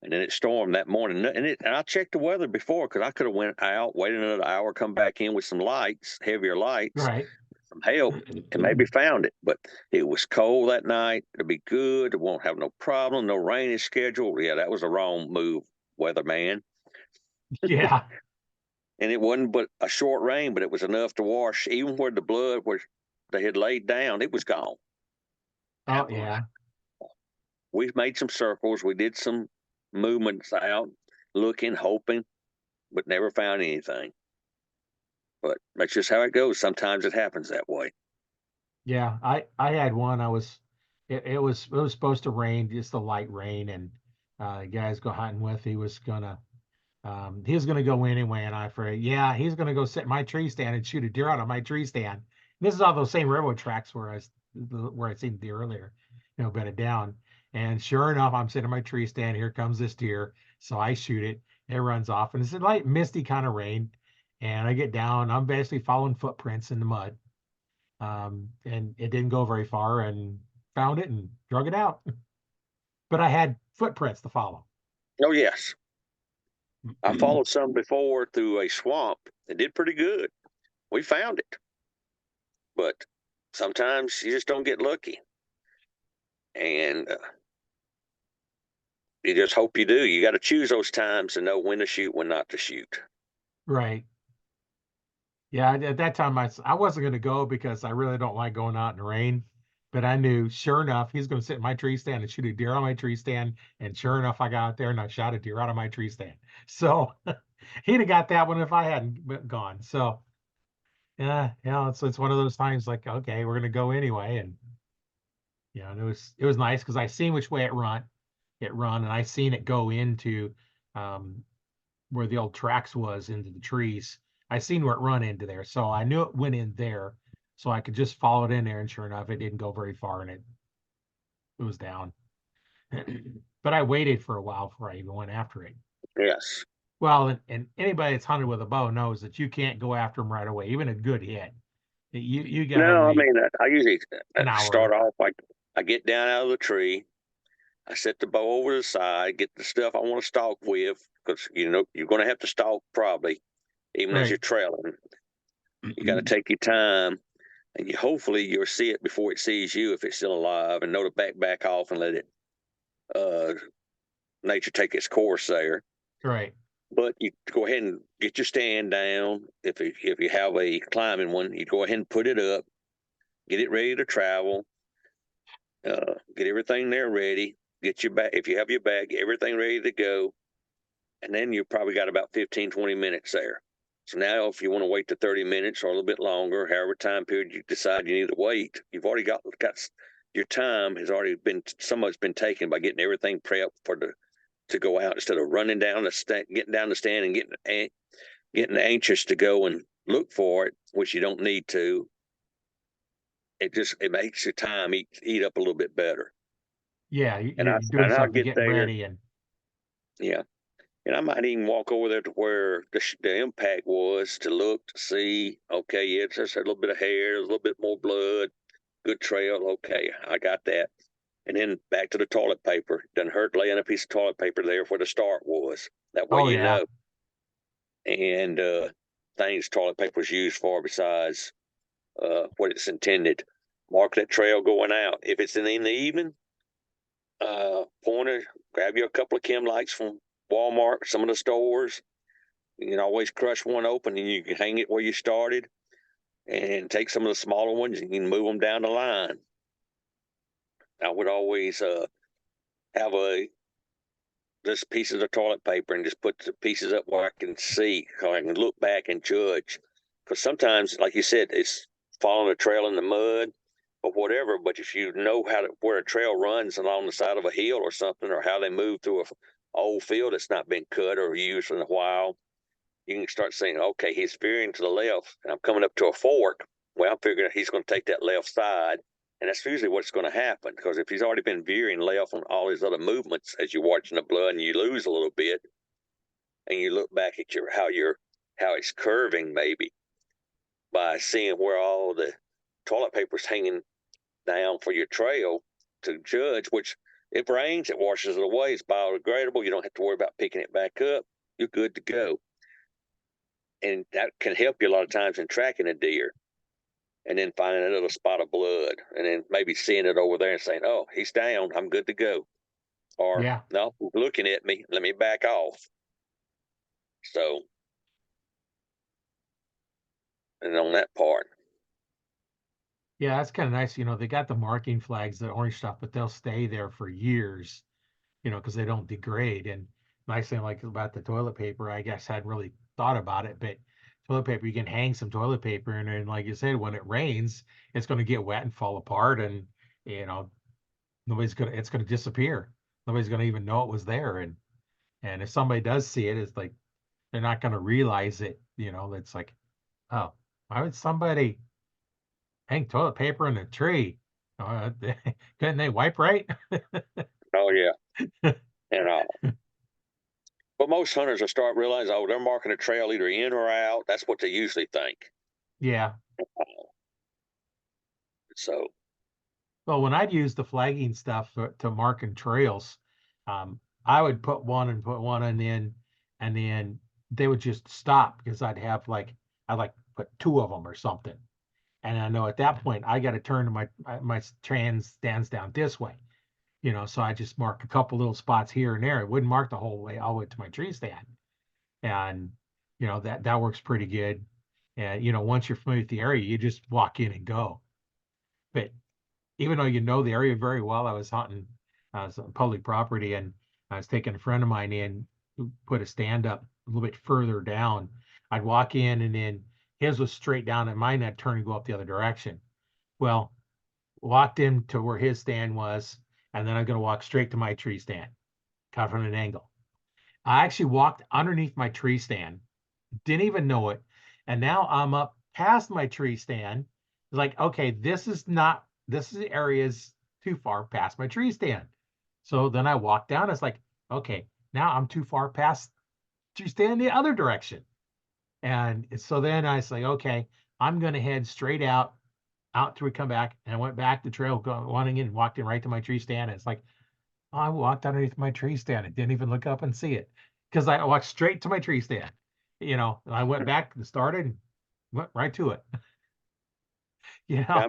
And then it stormed that morning. And I checked the weather before, because I could have went out, waited another hour, come back in with some lights, heavier lights, Right. some help, and maybe found it. But it was cold that night. It'll be good. It won't have no problem. No rain is scheduled. Yeah, that was a wrong move, weatherman. Yeah. And it wasn't but a short rain, but it was enough to wash even where the blood where they had laid down. It was gone. Oh, yeah. We made some circles. We did some movements out, looking, hoping, but never found anything. But that's just how it goes. Sometimes it happens that way. Yeah. I had one. It was supposed to rain, just a light rain, and guys go hunting with. He was gonna go anyway, and I afraid, yeah, he's gonna go sit in my tree stand and shoot a deer out of my tree stand. This is all those same railroad tracks where I seen the deer earlier, bedded down. And sure enough, I'm sitting in my tree stand. Here comes this deer, so I shoot it. It runs off, and it's a light misty kind of rain. And I get down. I'm basically following footprints in the mud, and it didn't go very far, and found it and drug it out. But I had footprints to follow. Oh, yes. I followed some before through a swamp. It did pretty good. We found it. But sometimes you just don't get lucky. And you just hope you do. You got to choose those times to know when to shoot, when not to shoot. Right. Yeah, at that time I wasn't going to go because I really don't like going out in the rain. But I knew, sure enough, he's going to sit in my tree stand and shoot a deer on my tree stand. And sure enough, I got out there and I shot a deer out of my tree stand. So he'd have got that one if I hadn't gone. So yeah, it's one of those times like, okay, we're going to go anyway. And and it was nice because I seen which way it run, and I seen it go into um, where the old tracks was into the trees. I seen where it run into there, so I knew it went in there, so I could just follow it in there. And sure enough, it didn't go very far, and it was down. But I waited for a while before I even went after it. Yes. Well, and anybody that's hunted with a bow knows that you can't go after them right away, even a good hit. You gotta No, I wait mean, I usually an start hour. off like I get down out of the tree. I set the bow over the side, get the stuff I want to stalk with, because you're going to have to stalk probably, even as you're Right. trailing. You got to take your time, and hopefully you'll see it before it sees you if it's still alive, and know to back off and let it nature take its course there. Right. But you go ahead and get your stand down. If you have a climbing one, you go ahead and put it up, get it ready to travel, get everything there ready. Get your bag. If you have your bag, everything ready to go. And then you probably got about 15, 20 minutes there. So now if you want to wait to 30 minutes or a little bit longer, however time period you decide you need to wait, you've already got your time has already been, some of it's been taken by getting everything prepped to go out, instead of running down the stand, getting down the stand and getting anxious to go and look for it, which you don't need to. It makes your time eat up a little bit better. Yeah, And you're doing I'll something, get getting there. ready, and Yeah. And I might even walk over there to where the impact was to look to see, okay, yeah, it's just a little bit of hair, a little bit more blood, good trail. Okay, I got that. And then back to the toilet paper. Doesn't hurt laying a piece of toilet paper there where the start was. That way oh you yeah, know. And things toilet paper is used for besides what it's intended. Mark that trail going out. If it's in the evening, pointer, grab you a couple of chem lights from Walmart, some of the stores. You can always crush one open and you can hang it where you started, and take some of the smaller ones and you can move them down the line. I would always have just pieces of toilet paper and just put the pieces up where I can see, so I can look back and judge. Because sometimes, like you said, it's following a trail in the mud. or whatever. But if you know where a trail runs along the side of a hill or something, or how they move through a old field that's not been cut or used in a while, you can start saying, okay, he's veering to the left, and I'm coming up to a fork. Well, I'm figuring he's going to take that left side, and that's usually what's going to happen. Because if he's already been veering left on all his other movements, as you're watching the blood, and you lose a little bit, and you look back at how it's curving, maybe by seeing where all the toilet paper's hanging down for your trail to judge. Which, if it rains, it washes it away. It's biodegradable. You don't have to worry about picking it back up. You're good to go. And that can help you a lot of times in tracking a deer, and then finding a little spot of blood, and then maybe seeing it over there and saying, oh, he's down, I'm good to go. Or, Yeah. no, he's looking at me, let me back off. So, and on that part. Yeah, that's kind of nice. They got the marking flags, the orange stuff, but they'll stay there for years, because they don't degrade. And nice thing like about the toilet paper, I guess hadn't really thought about it, but toilet paper, you can hang some toilet paper, and then like you said, when it rains, it's going to get wet and fall apart, and you know, it's gonna disappear. Nobody's gonna even know it was there. And if somebody does see it, it's like they're not gonna realize it, it's like, oh, why would somebody hang toilet paper in a tree? Couldn't they wipe right? Oh, yeah. And but most hunters will start realizing, oh, they're marking a trail either in or out. That's what they usually think. Yeah. So, Well, when I'd use the flagging stuff to marking trails, I would put one, and then they would just stop because I'd like put two of them or something. And I know at that point I got to turn to my trans stands down this way, so I just mark a couple little spots here and there. It wouldn't mark the whole way all the way to my tree stand. And that works pretty good. And once you're familiar with the area, you just walk in and go. But even though the area very well, I was hunting some public property, and I was taking a friend of mine in who put a stand up a little bit further down. I'd walk in, and then his was straight down, and mine had turned and go up the other direction. Well, walked in to where his stand was, and then I'm going to walk straight to my tree stand, kind of from an angle. I actually walked underneath my tree stand, didn't even know it. And now I'm up past my tree stand. It's like, okay, this area is too far past my tree stand. So then I walk down. It's like, okay, now I'm too far past tree stand the other direction. And so then I say, okay, I'm going to head straight out till we come back. And I went back the trail, wanting in, and walked in right to my tree stand. And it's like, oh, I walked underneath my tree stand. I didn't even look up and see it because I walked straight to my tree stand. And I went back and started and went right to it. I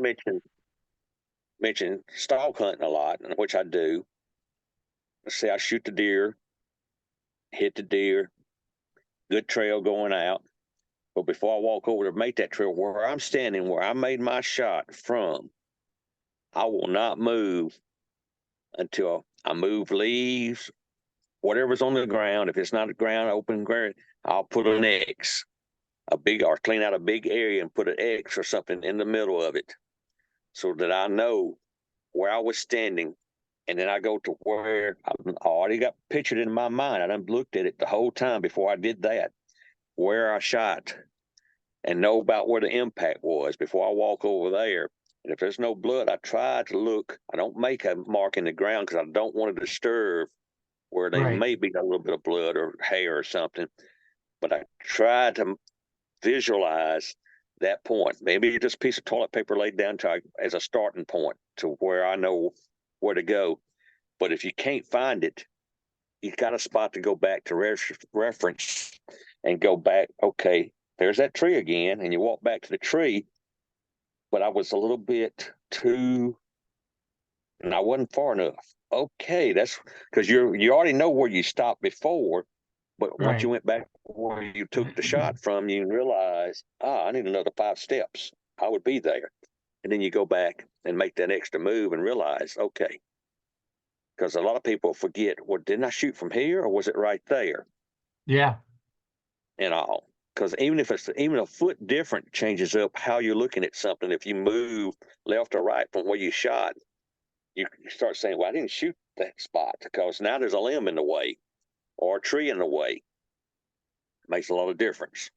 mentioned stalk hunting a lot, which I do. Let's say I shoot the deer, hit the deer, good trail going out. But before I walk over to make that trail, where I'm standing, where I made my shot from, I will not move until I move leaves, whatever's on the ground. If it's not a ground, open ground, I'll put an X, or clean out a big area and put an X or something in the middle of it, so that I know where I was standing. And then I go to where I already got pictured in my mind. I done looked at it the whole time before I did that, where I shot, and know about where the impact was before I walk over there. And if there's no blood, I try to look. I don't make a mark in the ground because I don't want to disturb where they Right. may be a little bit of blood or hair or something. But I try to visualize that point. Maybe just a piece of toilet paper laid down as a starting point to where I know where to go. But if you can't find it, you got a spot to go back to reference and go back. Okay, there's that tree again, and you walk back to the tree. But I was a little bit too, and I wasn't far enough. Okay, that's because you already know where you stopped before. But once you Right. went back where you took the shot from, you realize, I need another 5 steps. I would be there. And then you go back and make that extra move and realize, okay, because a lot of people forget, well, didn't I shoot from here or was it right there? Yeah. And all. because even if it's even a foot different changes up how you're looking at something. If you move left or right from where you shot, you start saying, well, I didn't shoot that spot because now there's a limb in the way or a tree in the way. Makes a lot of difference.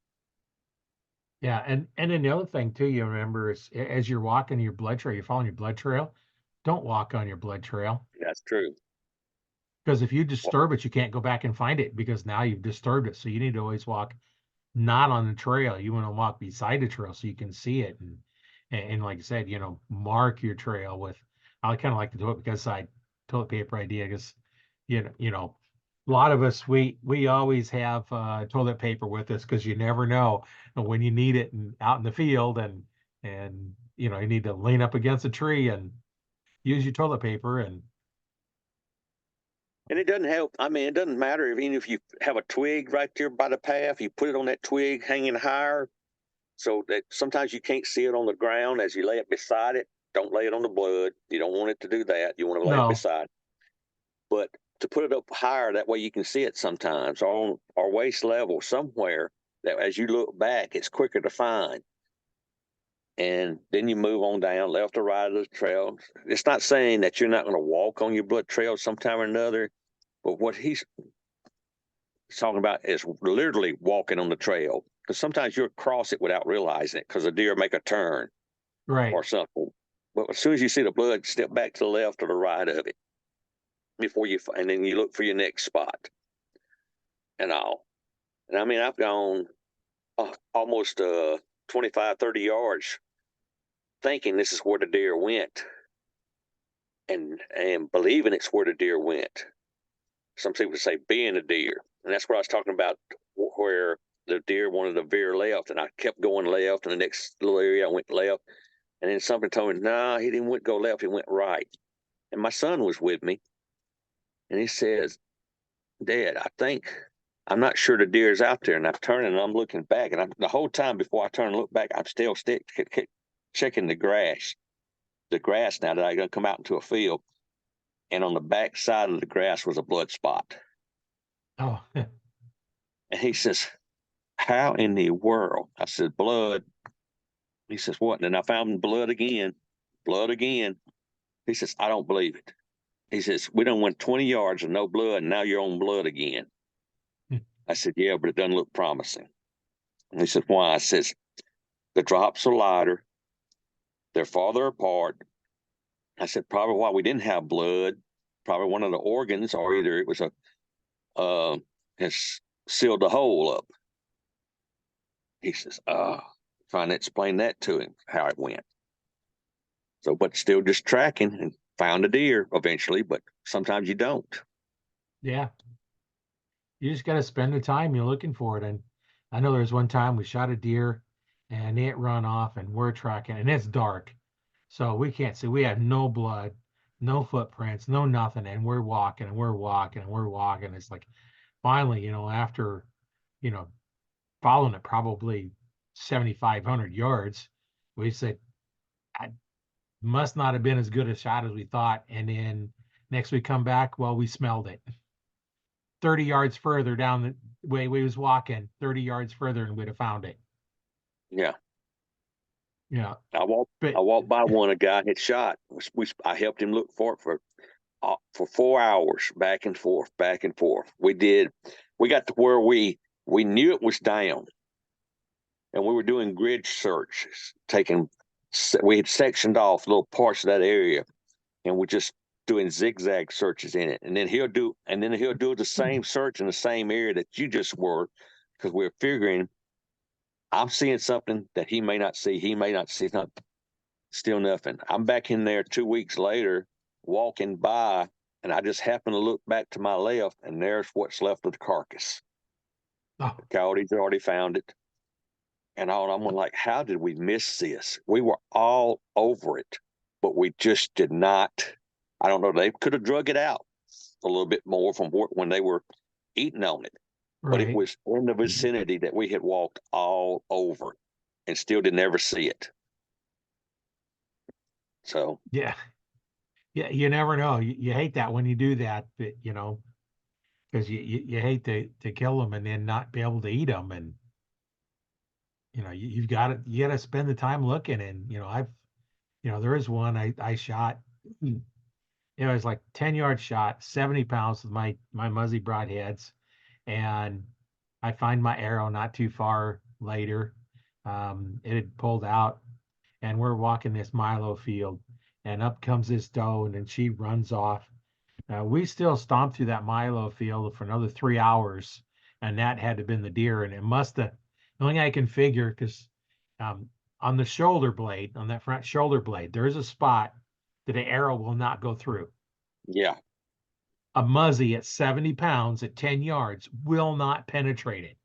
Yeah, and then the other thing too, you remember is as you're walking your blood trail, you're following your blood trail, don't walk on your blood trail. That's true. Because if you disturb it, you can't go back and find it because now you've disturbed it. So you need to always walk not on the trail. You want to walk beside the trail so you can see it. And like I said, mark your trail with, I kind of like the toilet paper idea because, a lot of us, we always have toilet paper with us because you never know when you need it and out in the field and, you need to lean up against a tree and use your toilet paper And it doesn't help. I mean, it doesn't matter if even if you have a twig right there by the path, you put it on that twig hanging higher so that sometimes you can't see it on the ground as you lay it beside it. Don't lay it on the blood. You don't want it to do that. You want to lay it no, beside. But to put it up higher, that way you can see it sometimes on our waist level somewhere that as you look back, it's quicker to find. And then you move on down left or right of the trail. It's not saying that you're not going to walk on your blood trail sometime or another, but what he's talking about is literally walking on the trail. Because sometimes you'll cross it without realizing it because a deer make a turn right. or something. But as soon as you see the blood, step back to the left or the right of it before you, and then you look for your next spot and all. And I mean, I've gone almost 25, 30 yards thinking this is where the deer went and believing it's where the deer went. Some people say being a deer. And that's what I was talking about, where the deer wanted to veer left. And I kept going left. And the next little area, I went left. And then something told me, no, he didn't go left. He went right. And my son was with me. And he says, Dad, I'm not sure the deer is out there. And I'm turning and I'm looking back. And the whole time before I turn and look back, I'm still checking the grass. The grass now that I'm going to come out into a field. And on the back side of the grass was a blood spot. Oh, And he says, how in the world? I said, blood. He says, what? And then I found blood again. Blood again. He says, I don't believe it. He says, we done went 20 yards and no blood, and now you're on blood again. I said, yeah, but it doesn't look promising. And he said, why? I says, the drops are lighter. They're farther apart. I said, probably why we didn't have blood, probably one of the organs, or either it was has sealed the hole up. He says, trying to explain that to him, how it went. So, but still just tracking and found a deer eventually, but sometimes you don't. yeah. You just got to spend the time you're looking for it. And I know there's one time we shot a deer and it run off and we're tracking and it's dark. So we can't see. We have no blood, no footprints, no nothing. And we're walking and we're walking and we're walking. It's like finally, after, you know, following it probably 7,500 yards, we said, I must not have been as good a shot as we thought. And then next we come back, well, we smelled it. 30 yards further down the way we was walking, 30 yards further, and we'd have found it. Yeah. Yeah. I But walked by one, a guy had shot. I helped him look for it for 4 hours, back and forth, back and forth. We got to where we knew it was down, and we were doing grid searches, we had sectioned off little parts of that area, and we're just doing zigzag searches in it. And then he'll do the same search in the same area that you just were, because we're figuring I'm seeing something that he may not see. He may not see nothing. Still nothing. I'm back in there 2 weeks later, walking by, and I just happen to look back to my left, and there's what's left of the carcass. oh, The coyotes already found it. And I'm like, how did we miss this? We were all over it, but we just did not. I don't know. They could have drug it out a little bit more from when they were eating on it, but it right. was in the vicinity that we had walked all over and still didn't ever see it. So Yeah. Yeah. You never know. You hate that when you do that, but because you hate to kill them and then not be able to eat them. And you've got to, you got to spend the time looking. And, there is one I shot, it was like 10-yard shot, 70 pounds with my Muzzy broadheads. And I find my arrow not too far later. It had pulled out, and we're walking this Milo field, and up comes this doe, and then she runs off. We still stomped through that Milo field for another 3 hours, and that had to have been the deer. And it must have, the only thing I can figure, because um, on the shoulder blade, on that front shoulder blade, there's a spot that an arrow will not go through. Yeah. A Muzzy at 70 pounds at 10 yards will not penetrate it.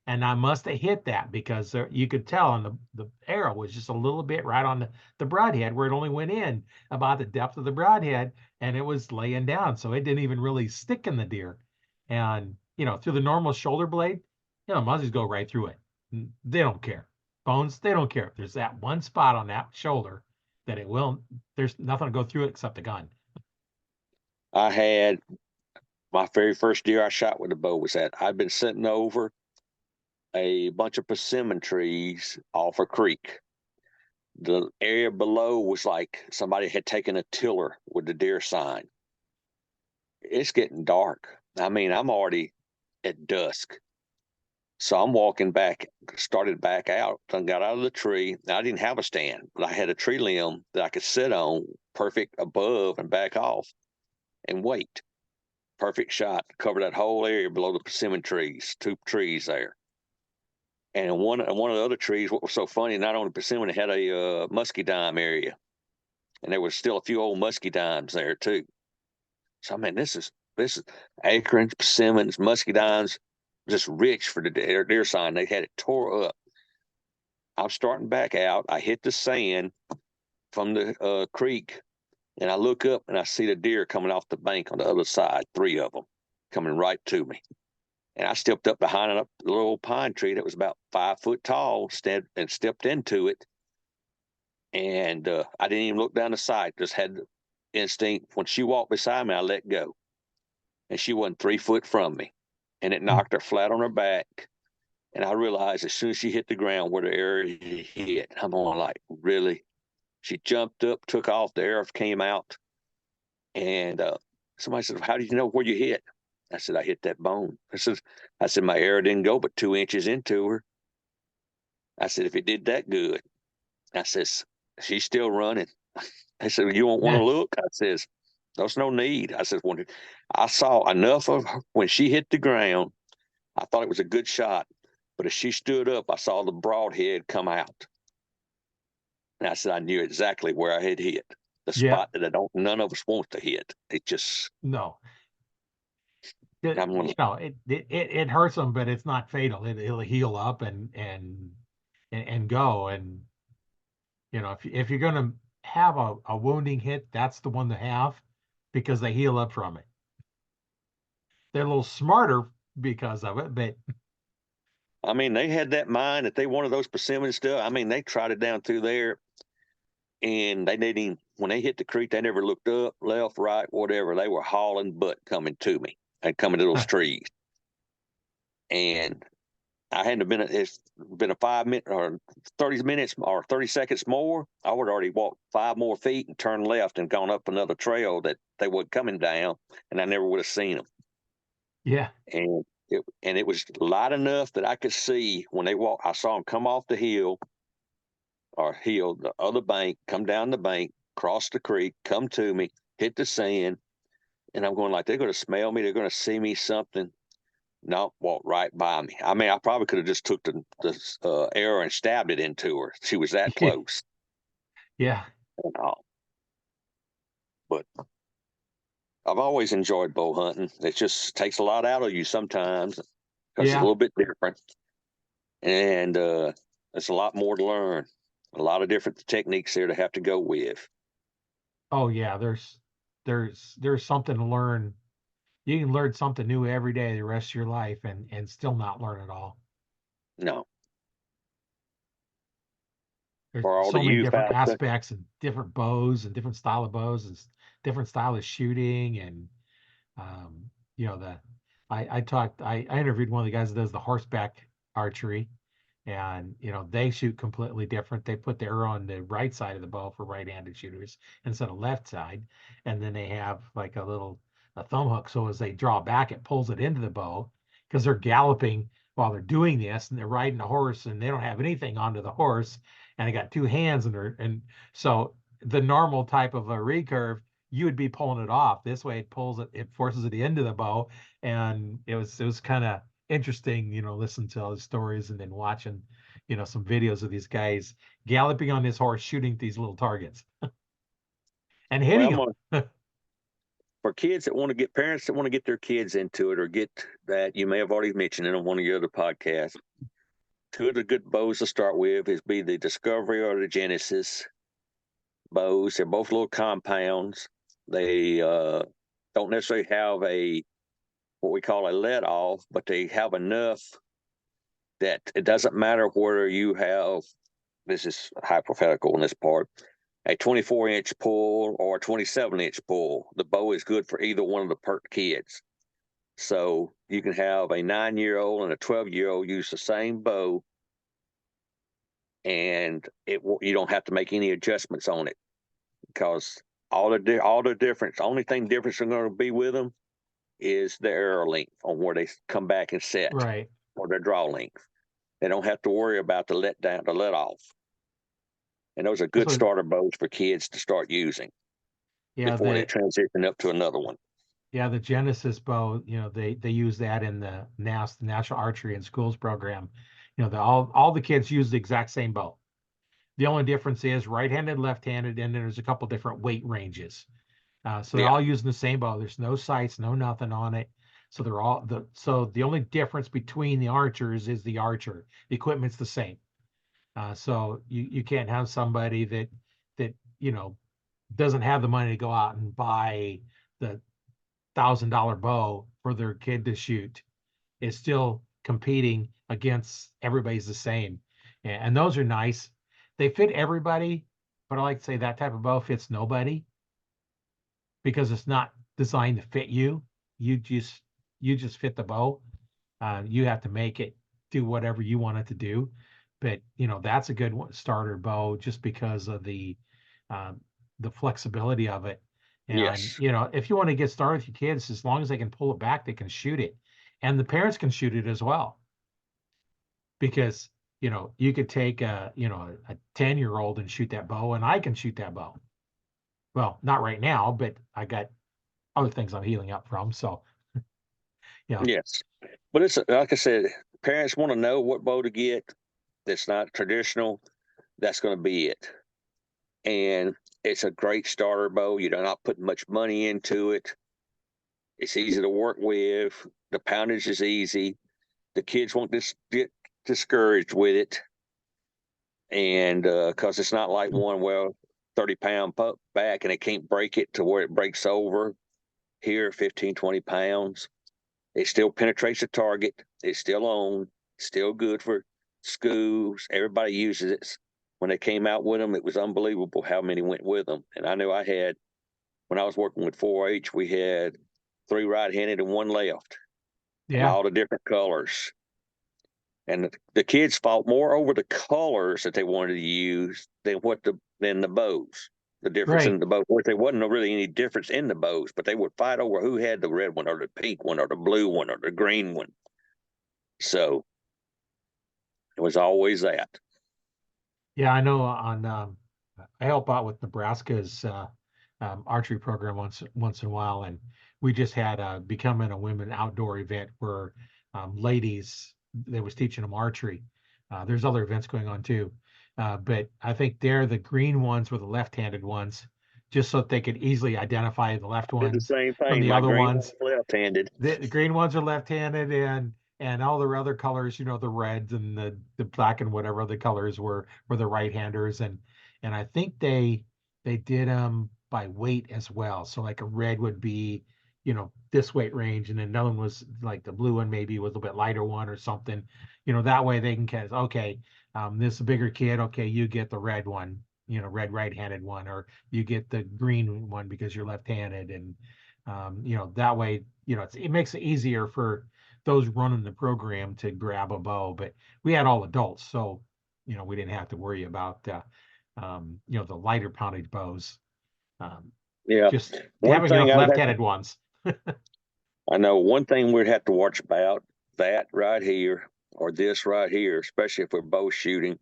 And I must have hit that, because you could tell, and the arrow was just a little bit right on the broadhead, where it only went in about the depth of the broadhead, and it was laying down. So it didn't even really stick in the deer. And, through the normal shoulder blade, Muzzies go right through it. They don't care. Bones, they don't care. There's that one spot on that shoulder that there's nothing to go through it except the gun. I had my very first deer I shot with a bow was that I'd been sitting over a bunch of persimmon trees off a creek. The area below was like somebody had taken a tiller with the deer sign. It's getting dark. I mean, I'm already at dusk. So I'm walking back, started back out, and got out of the tree. Now, I didn't have a stand, but I had a tree limb that I could sit on, perfect above and back off and wait. Perfect shot. Cover that whole area below the persimmon trees, 2 trees there. And one of the other trees, what was so funny, not only persimmon, it had a muscadine area. And there was still a few old muscadines there too. So I mean, this is acorns, persimmons, muscadines, just rich for the deer sign. They had it tore up. I'm starting back out. I hit the sand from the creek, and I look up and I see the deer coming off the bank on the other side, 3 of them coming right to me. And I stepped up behind a little pine tree that was about 5 foot tall, and stepped into it. And I didn't even look down the sight, just had the instinct. When she walked beside me, I let go. And she wasn't 3 foot from me. And it knocked her flat on her back. And I realized as soon as she hit the ground where the arrow hit, I'm on like, really? She jumped up, took off, the arrow came out. And somebody said, how did you know where you hit? I said, I hit that bone. I said, my arrow didn't go but 2 inches into her. I said, if it did that good, I says, she's still running. I said, you won't want to look? I says, there's no need. I said, when I saw enough of her, when she hit the ground, I thought it was a good shot. But as she stood up, I saw the broadhead come out. And I said, I knew exactly where I had hit. The spot that none of us want to hit. It just, no. I'm gonna, It hurts them, but it's not fatal. It'll heal up and go. And if you're gonna have a wounding hit, that's the one to have, because they heal up from it. They're a little smarter because of it, but I mean, they had that mind that they wanted those persimmon stuff. I mean, they trotted down through there, and they didn't even, when they hit the creek, they never looked up, left, right, whatever. They were hauling butt coming to me and coming to those trees. And I hadn't been, it's been a 5 minute or 30 minutes or 30 seconds more. I would already walked 5 more feet and turned left and gone up another trail that they were coming down, and I never would have seen them. yeah. And it was light enough that I could see when they walked. I saw them come off the hill, the other bank, come down the bank, cross the creek, come to me, hit the sand. And I'm going like, they're going to smell me. They're going to see me something. No, walked right by me. I mean, I probably could have just took the arrow and stabbed it into her. She was that close. Yeah. But I've always enjoyed bow hunting. It just takes a lot out of you sometimes because it's a little bit different. And there's a lot more to learn. A lot of different techniques there to have to go with. Oh yeah, there's something to learn. You can learn something new every day the rest of your life, and still not learn it all. No. There's For all so the many youth different out there. aspects and different bows and different style of bows and different style of shooting. And um, you know, the I interviewed one of the guys that does the horseback archery, And they shoot completely different. They put the arrow on the right side of the bow for right-handed shooters instead of left side, and then they have like a thumb hook, so as they draw back, it pulls it into the bow because they're galloping while they're doing this, and they're riding a horse, and they don't have anything onto the horse, and they got two hands, and so the normal type of a recurve, you would be pulling it off. This way, it forces it into the bow, and it was kind of interesting, listening to all the stories and then watching, some videos of these guys galloping on this horse, shooting these little targets and hitting Well, them. for parents that want to get their kids into it or get that, you may have already mentioned it on one of your other podcasts. Two of the good bows to start with is be the Discovery or the Genesis bows. They're both little compounds. They don't necessarily have what we call a let off, but they have enough that it doesn't matter whether you have, this is hypothetical in this part, a 24-inch pull or a 27-inch pull. The bow is good for either one of the kids. So you can have a 9-year-old and a 12-year-old use the same bow, and you don't have to make any adjustments on it, because all the difference, only thing difference are going to be with them is the arrow length on where they come back and set, Right. or their draw length. They don't have to worry about the let off. And those are good starter bows for kids to start using before they transition up to another one. Yeah, the Genesis bow, they use that in the the National Archery in Schools program. All the kids use the exact same bow. The only difference is right-handed, left-handed, and then there's a couple different weight ranges. So they're all using the same bow. There's no sights, no nothing on it. So the only difference between the archers is the archer. The equipment's the same. So you can't have somebody that doesn't have the money to go out and buy the $1,000 bow for their kid to shoot. Is still competing against everybody's the same. And those are nice. They fit everybody, but I like to say that type of bow fits nobody because it's not designed to fit you. You just fit the bow. You have to make it do whatever you want it to do. But that's a good starter bow just because of the flexibility of it. And Yes. if you want to get started with your kids, as long as they can pull it back, they can shoot it, and the parents can shoot it as well. Because you could take a 10-year-old and shoot that bow, and I can shoot that bow. Well, not right now, but I got other things I'm healing up from. So, Yes. But it's like I said, parents want to know what bow to get that's not traditional. That's going to be it. And it's a great starter bow. You're not putting much money into it. It's easy to work with. The poundage is easy. The kids won't get discouraged with it. And because it's not like one, 30-pound back and they can't break it to where it breaks over. Here, 15, 20 pounds. It still penetrates the target. It's still on. Still good for schools. Everybody uses it. When they came out with them, it was unbelievable how many went with them. And I knew when I was working with 4-H, we had 3 right-handed and 1 left. And all the different colors. And the kids fought more over the colors that they wanted to use than the bows. The difference in the bow. Of course, there wasn't really any difference in the bows, but they would fight over who had the red one or the pink one or the blue one or the green one. So it was always that. Yeah, I know. I help out with Nebraska's archery program once in a while, and we just had becoming a women outdoor event where ladies that was teaching them archery. There's other events going on too, but I think the green ones were the left-handed ones, just so that they could easily identify the left Did the ones same from thing. the My other green ones. left-handed. The green ones are left-handed, and all the other colors, the reds and the black and whatever other colors were the right-handers, and I think they did them by weight as well. So like a red would be, this weight range, and then another one was like the blue one maybe was a little bit lighter one or something. That way they can catch, okay, this is a bigger kid, okay, you get the red one, red right-handed one, or you get the green one because you're left-handed, and that way, it makes it easier for those running the program to grab a bow, but we had all adults, so we didn't have to worry about the lighter poundage bows. Yeah. Just One having thing enough I would have left-handed ones. I know one thing we'd have to watch about that right here or this right here, especially if we're bow shooting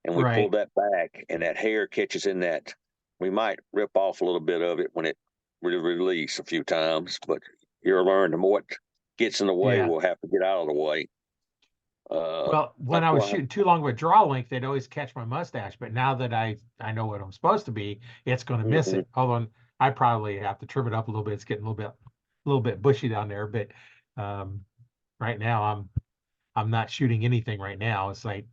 and we pull Right. that back and that hair catches in that, we might rip off a little bit of it when it release a few times, but you'll learn the what gets in the way, Yeah. we'll have to get out of the way. Well, when That's I was why, shooting too long of a draw length, they'd always catch my mustache. But now that I know what I'm supposed to be, it's going to miss mhm. it. Although I probably have to trim it up a little bit. It's getting a little bit bushy down there. But um, right now I'm not shooting anything right now. It's like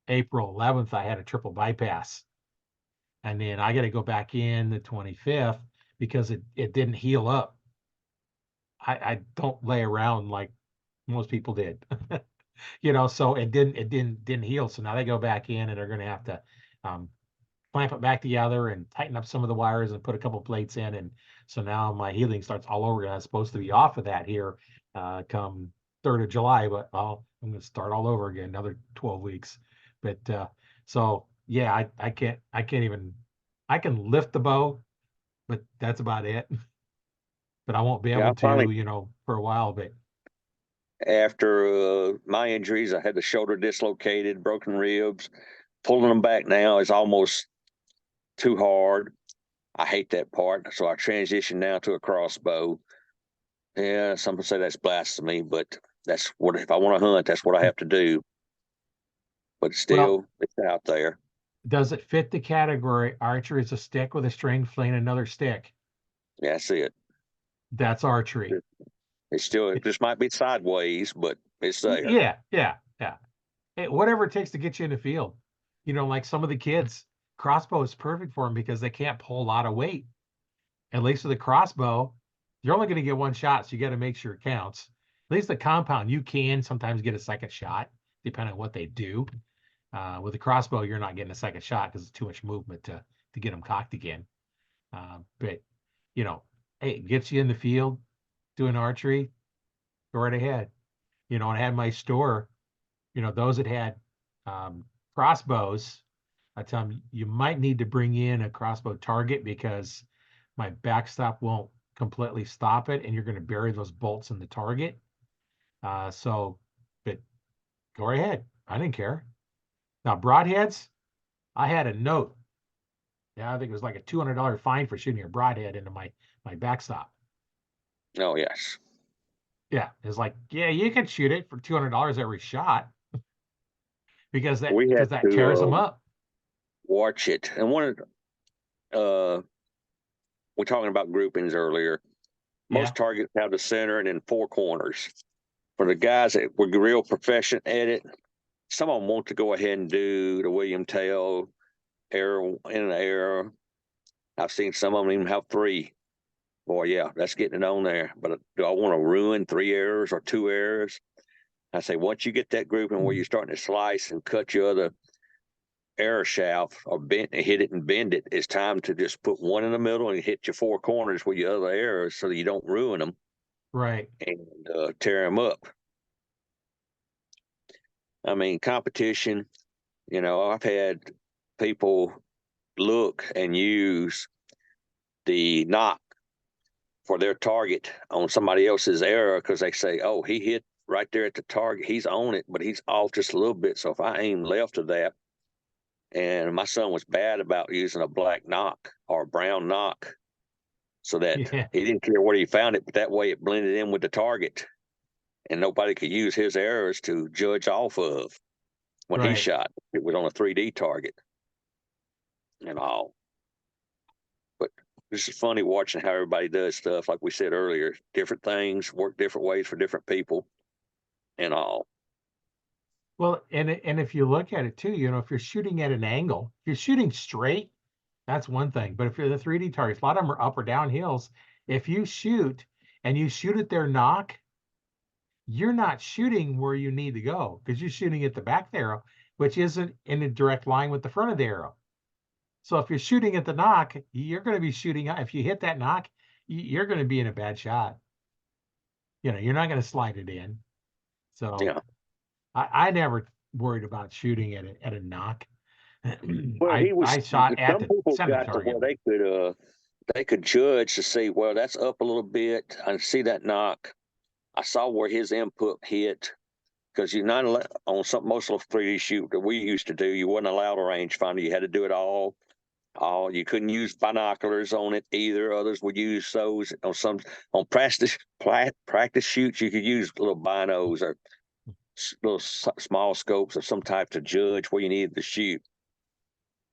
April 11th, I had a triple bypass, and then I got to go back in the 25th because it didn't heal up. I don't lay around like most people did. So it didn't heal. So now they go back in and they're going to have to um, clamp it back together and tighten up some of the wires and put a couple plates in. And so now my healing starts all over again. I'm supposed to be off of that here come 3rd of July, but I'm going to start all over again, another 12 weeks. But so yeah, I can't even, I can lift the bow, but that's about it. But I won't be Yeah, I able finally, to, for a while. But after my injuries, I had the shoulder dislocated, broken ribs. Pulling them back now is almost too hard. I hate that part. So I transitioned now to a crossbow. Yeah, some people say that's blasphemy, but that's what, if I want to hunt, that's what I have to do. But well, still, it's out there. does it fit the category archery is a stick with a string fleeing another stick? Yeah, that's it. That's archery. It's still, it It, just might be sideways, but it's there. yeah, yeah, yeah. Whatever it takes to get you in the field. Like some of the kids, crossbow is perfect for them because they can't pull a lot of weight. At least with a crossbow, you're only going to get one shot, so you got to make sure it counts. At least the compound, you can sometimes get a second shot, depending on what they do. With a crossbow, you're not getting a second shot because it's too much movement to get them cocked again. But you know, hey, it gets you in the field doing archery, go right ahead. I had my store, those that had crossbows, I tell them you might need to bring in a crossbow target because my backstop won't completely stop it, and you're going to bury those bolts in the target. But go right ahead. I didn't care. Now broadheads, I had a note. Yeah, I think it was like a $200 fine for shooting your broadhead into my backstop. Oh, yes. Yeah, it's like, yeah, you can shoot it for $200 every shot because that We because have that tears them to up. watch it. And we're talking about groupings earlier. Yeah, Most targets have the center and then four corners. For the guys that were real proficient at it, some of them want to go ahead and do the William Tell arrow in an arrow. I've seen some of them even have three. Boy, yeah, that's getting it on there. But do I want to ruin three errors or two errors? I say once you get that grouping where you're starting to slice and cut your other arrow shaft or hit it and bend it, it's time to just put one in the middle and hit your four corners with your other arrows so that you don't ruin them right. and tear them up. I mean, competition, I've had people look and use the knock for their target on somebody else's arrow because they say, oh, he hit right there at the target. He's on it, but he's off just a little bit. So if I aim left of that, and my son was bad about using a black knock or a brown knock so that Yeah, he didn't care where he found it, but that way it blended in with the target and nobody could use his arrows to judge off of when he right. shot. It was on a 3D target and all. But this is funny watching how everybody does stuff. Like we said earlier, different things work different ways for different people and all. Well, and if you look at it too, if you're shooting at an angle, if you're shooting straight, that's one thing. But if you're the 3D targets, a lot of them are up or down hills. If you shoot and you shoot at their knock, you're not shooting where you need to go because you're shooting at the back of the arrow, which isn't in a direct line with the front of the arrow. So if you're shooting at the knock, you're going to be shooting. If you hit that knock, you're going to be in a bad shot. you're not going to slide it in. So Yeah. I never worried about shooting at a knock. Well, I shot at some the people center got to target. where they could judge to see, well, that's up a little bit. I see that knock. I saw where his input hit, because you're not on some most of the 3D shoot that we used to do. You wasn't allowed a rangefinder. You had to do it all. You couldn't use binoculars on it either. Others would use those on practice shoots. You could use little binos or little small scopes of some type to judge where you needed to shoot.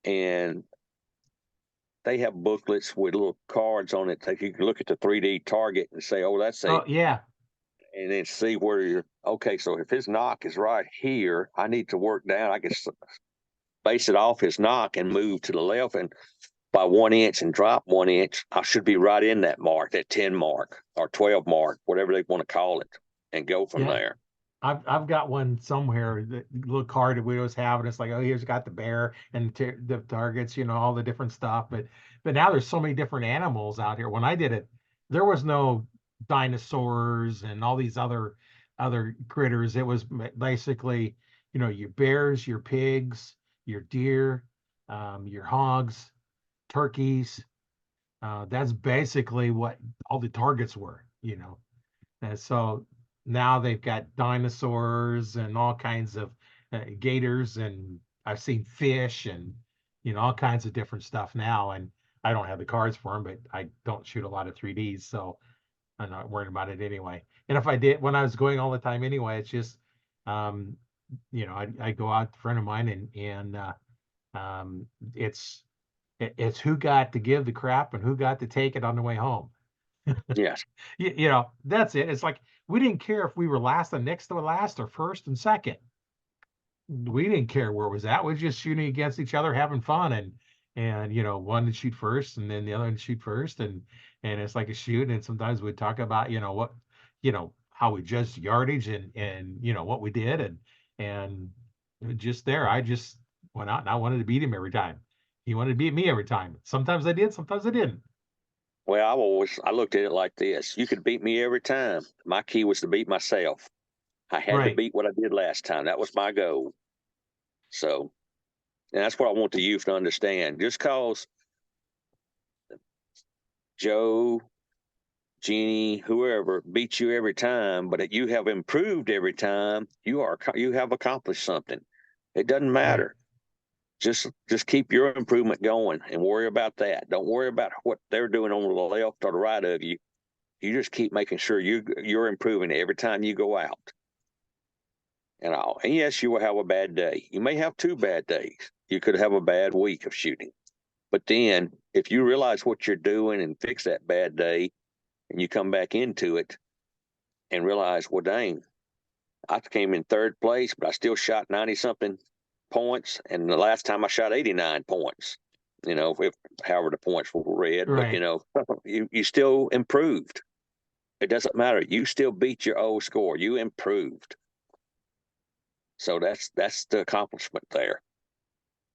And they have booklets with little cards on it that you can look at the 3D target and say, oh, that's Oh a, yeah, and then see where you're, okay, so if his knock is right here, I need to work down. I can base it off his knock and move to the left and by 1 inch and drop 1 inch. I should be right in that mark, that 10 mark or 12 mark, whatever they want to call it, and go from yeah. there. I've got one somewhere, the little card that we always have, and it's like, oh, here's got the bear and the targets, all the different stuff. But now there's so many different animals out here. When I did it, there was no dinosaurs and all these other critters. It was basically, your bears, your pigs, your deer, your hogs, turkeys. That's basically what all the targets were. And so now they've got dinosaurs and all kinds of gators, and I've seen fish and all kinds of different stuff now. And I don't have the cards for them, but I don't shoot a lot of 3Ds, so I'm not worried about it anyway. And if I did, when I was going all the time anyway, it's just um, I go out with a friend of mine, and um, it's it's who got to give the crap and who got to take it on the way home. Yes. That's it. It's like we didn't care if we were last and next to last or first and second. We didn't care where it was at. We were just shooting against each other, having fun, and one to shoot first, and then the other one to shoot first, and it's like a shoot. And sometimes we'd talk about what how we judged yardage and what we did, and just there, I just went out and I wanted to beat him every time. He wanted to beat me every time. Sometimes I did, sometimes I didn't. Well, I looked at it like this. You could beat me every time. My key was to beat myself. I had to Right. beat what I did last time. That was my goal. So, and that's what I want the youth to understand. Just cause Joe, Jeannie, whoever beats you every time, but you have improved every time, you have accomplished something. It doesn't Right. matter. Just keep your improvement going and worry about that. Don't worry about what they're doing on the left or the right of you. You just keep making sure you're improving every time you go out. And all. And yes, you will have a bad day. You may have 2 bad days. You could have a bad week of shooting. But then if you realize what you're doing and fix that bad day and you come back into it and realize, well, dang, I came in 3rd place, but I still shot 90 something points. And the last time I shot 89 points, if however the points were read, but Right. you still improved. It doesn't matter. You still beat your old score. You improved. So that's the accomplishment there.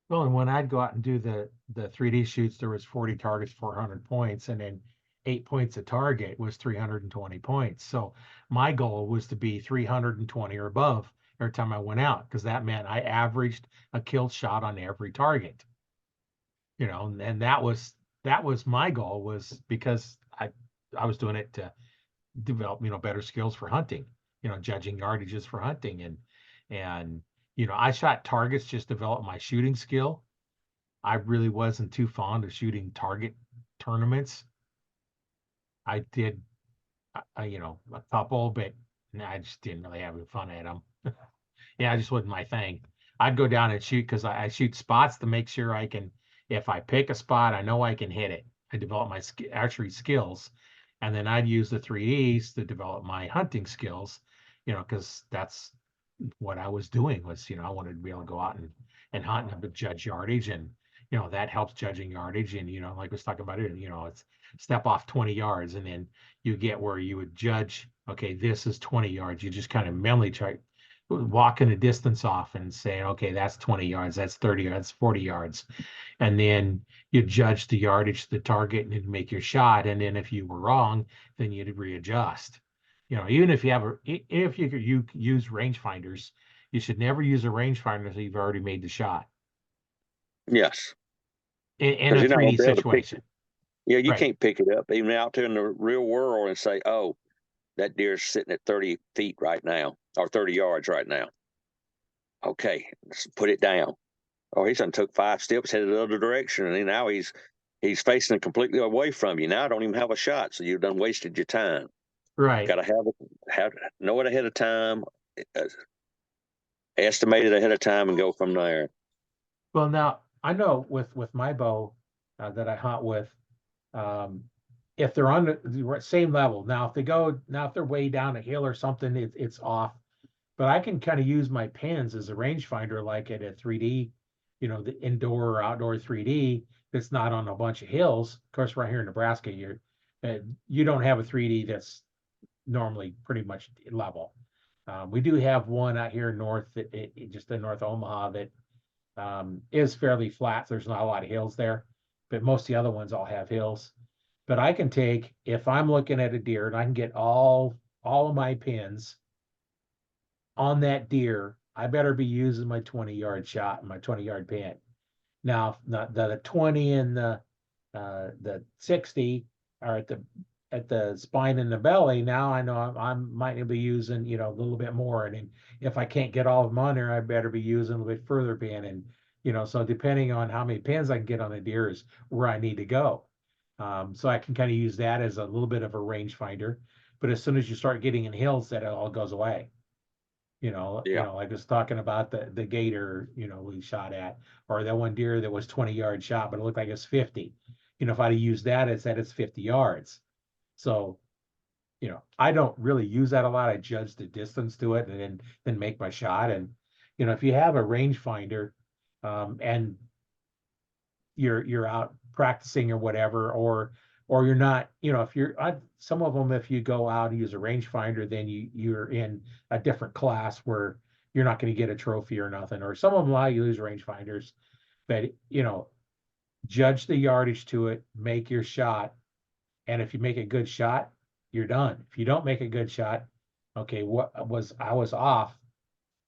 Well, and when I'd go out and do the 3D shoots, there was 40 targets, 400 points, and then 8 points a target was 320 points. So my goal was to be 320 or above every time I went out, because that meant I averaged a kill shot on every target. And that was my goal, was because I was doing it to develop better skills for hunting, judging yardages for hunting, and I shot targets just to develop my shooting skill. I really wasn't too fond of shooting target tournaments. I did a couple, but I just didn't really have any fun at them. Yeah, it just wasn't my thing. I'd go down and shoot because I shoot spots to make sure I can, if I pick a spot, I know I can hit it. I develop my archery skills, and then I'd use the 3Ds to develop my hunting skills, because that's what I was doing was, I wanted to be able to go out and hunt and judge yardage, and that helps judging yardage. And like I was talking about it, it's step off 20 yards, and then you get where you would judge, okay, this is 20 yards. You just kind of mentally try walking a distance off and saying, okay, that's 20 yards, that's 30 yards, 40 yards. And then you judge the yardage, the target, and make your shot. And then if you were wrong, then you'd readjust. Even if you have if you use rangefinders, you should never use a rangefinder until you've already made the shot Yes, in because a you're not gonna 3D be able to pick. situation. Yeah, you Right. can't pick it up even out there in the real world and say, "Oh, that deer's sitting at 30 feet right now or 30 yards right now." Okay, let's put it down. Oh, he's done took 5 steps, headed the other direction, and then now he's facing completely away from you. Now I don't even have a shot, so you've done wasted your time. Right. Got to have know it ahead of time, uh, estimate it ahead of time, and go from there. Well, now I know with my bow that I hunt with, um, if they're on the same level. Now, if they're way down a hill or something, it's off. But I can kind of use my pins as a rangefinder, like at a 3D, the indoor or outdoor 3D that's not on a bunch of hills. Of course, right here in Nebraska, you don't have a 3D that's normally pretty much level. We do have one out here north, just in North Omaha, that is fairly flat. So there's not a lot of hills there, but most of the other ones all have hills. But I can take, if I'm looking at a deer, and I can get all of my pins on that deer, I better be using my 20-yard shot and my 20-yard pin. Now, not the 20 and the 60 are at the spine and the belly. Now I know I'm might be using a little bit more, and if I can't get all of them on there, I better be using a little bit further pin, and so depending on how many pins I can get on a deer is where I need to go. So I can kind of use that as a little bit of a range finder. But as soon as you start getting in hills, that all goes away. Yeah, Like I was talking about the gator, we shot at, or that one deer that was 20-yard shot, but it looked like it's 50. If I'd used that, it said it's 50 yards. So, I don't really use that a lot. I judge the distance to it and then make my shot. And, if you have a rangefinder, and you're out practicing or whatever, or you're not, if you're some of them, if you go out and use a rangefinder, then you're in a different class where you're not going to get a trophy or nothing. Or some of them allow you to use rangefinders, but judge the yardage to it, make your shot, and if you make a good shot, you're done. If you don't make a good shot, okay, I was off.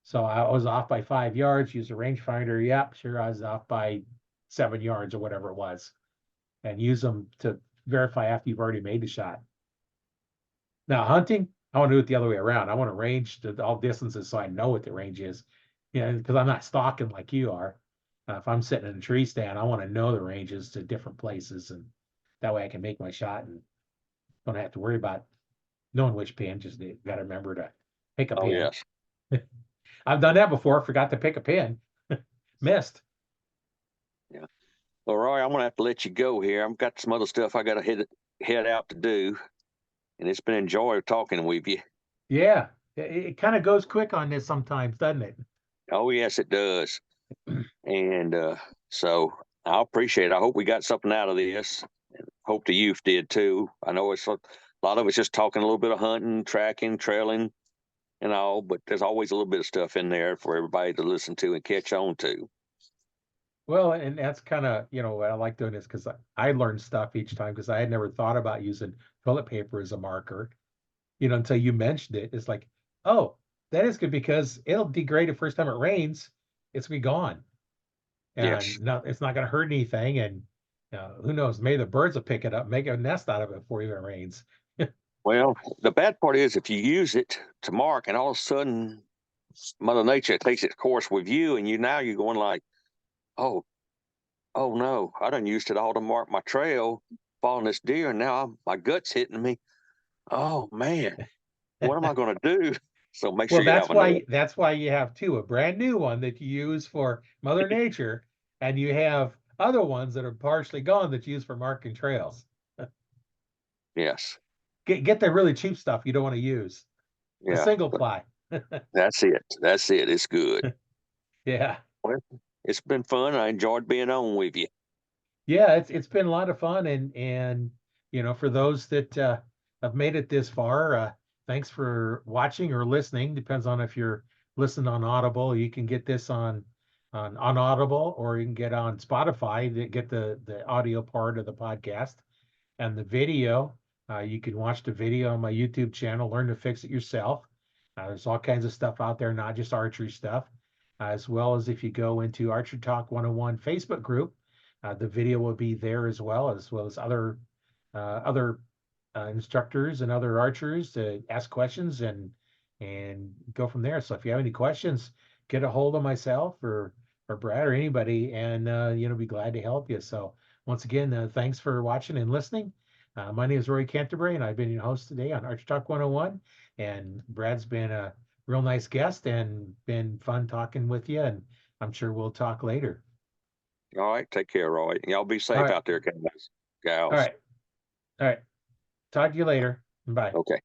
So I was off by 5 yards, use a rangefinder. Yep, sure, I was off by 7 yards or whatever it was, and use them to verify after you've already made the shot. Now, hunting, I want to do it the other way around. I want to range to all distances so I know what the range is. Because I'm not stalking like you are. If I'm sitting in a tree stand, I want to know the ranges to different places, and that way I can make my shot and don't have to worry about knowing which pin. Just got to remember to pick a oh pin. yes, I've done that before. Forgot to pick a pin. Missed. yeah. Well, Roy, I'm gonna have to let you go here. I've got some other stuff I got to head out to do, and it's been an enjoy talking with you. Yeah. It kind of goes quick on this sometimes, doesn't it? Oh yes, it does. And so I appreciate it. I hope we got something out of this. Hope the youth did too. I know it's a lot of it's just talking a little bit of hunting, tracking, trailing, and all, but there's always a little bit of stuff in there for everybody to listen to and catch on to. Well, and that's kind of, what I like doing is because I learn stuff each time because I had never thought about using toilet paper as a marker, until you mentioned it. It's like, oh, that is good because it'll degrade the first time it rains. It's gonna be gone. Yes. And no, it's not going to hurt anything. And who knows? Maybe the birds will pick it up, make a nest out of it before it even rains. Well, the bad part is if you use it to mark, and all of a sudden Mother Nature takes its course with you, and you're going like, oh, oh no, I done used it all to mark my trail, following this deer, and now my gut's hitting me. Oh man, what am I going to do? So make Well, sure you have another. that's why you have two, a brand new one that you use for Mother Nature, and you have other ones that are partially gone that you use for marking trails. Yes. Get the really cheap stuff you don't want to use. The Yeah. single ply. That's it. That's it. It's good. Yeah. Well, it's been fun. I enjoyed being on with you. Yeah, it's been a lot of fun, and for those that have made it this far, thanks for watching or listening. Depends on if you're listening on Audible. You can get this on Audible, or you can get on Spotify to get the audio part of the podcast and the video. You can watch the video on my YouTube channel, learn to fix it yourself. There's all kinds of stuff out there, not just archery stuff, as well as if you go into Archery Talk 101 Facebook group, the video will be there as well as other instructors and other archers to ask questions and go from there. So if you have any questions, get a hold of myself or Brad or anybody, and be glad to help you. So once again, thanks for watching and listening. My name is Roy Canterbury, and I've been your host today on Archery Talk 101. And Brad's been a real nice guest and been fun talking with you. And I'm sure we'll talk later. All right. Take care, Roy. Y'all be safe All right. out there, guys, gals. All right. All right. Talk to you later. Bye. Okay.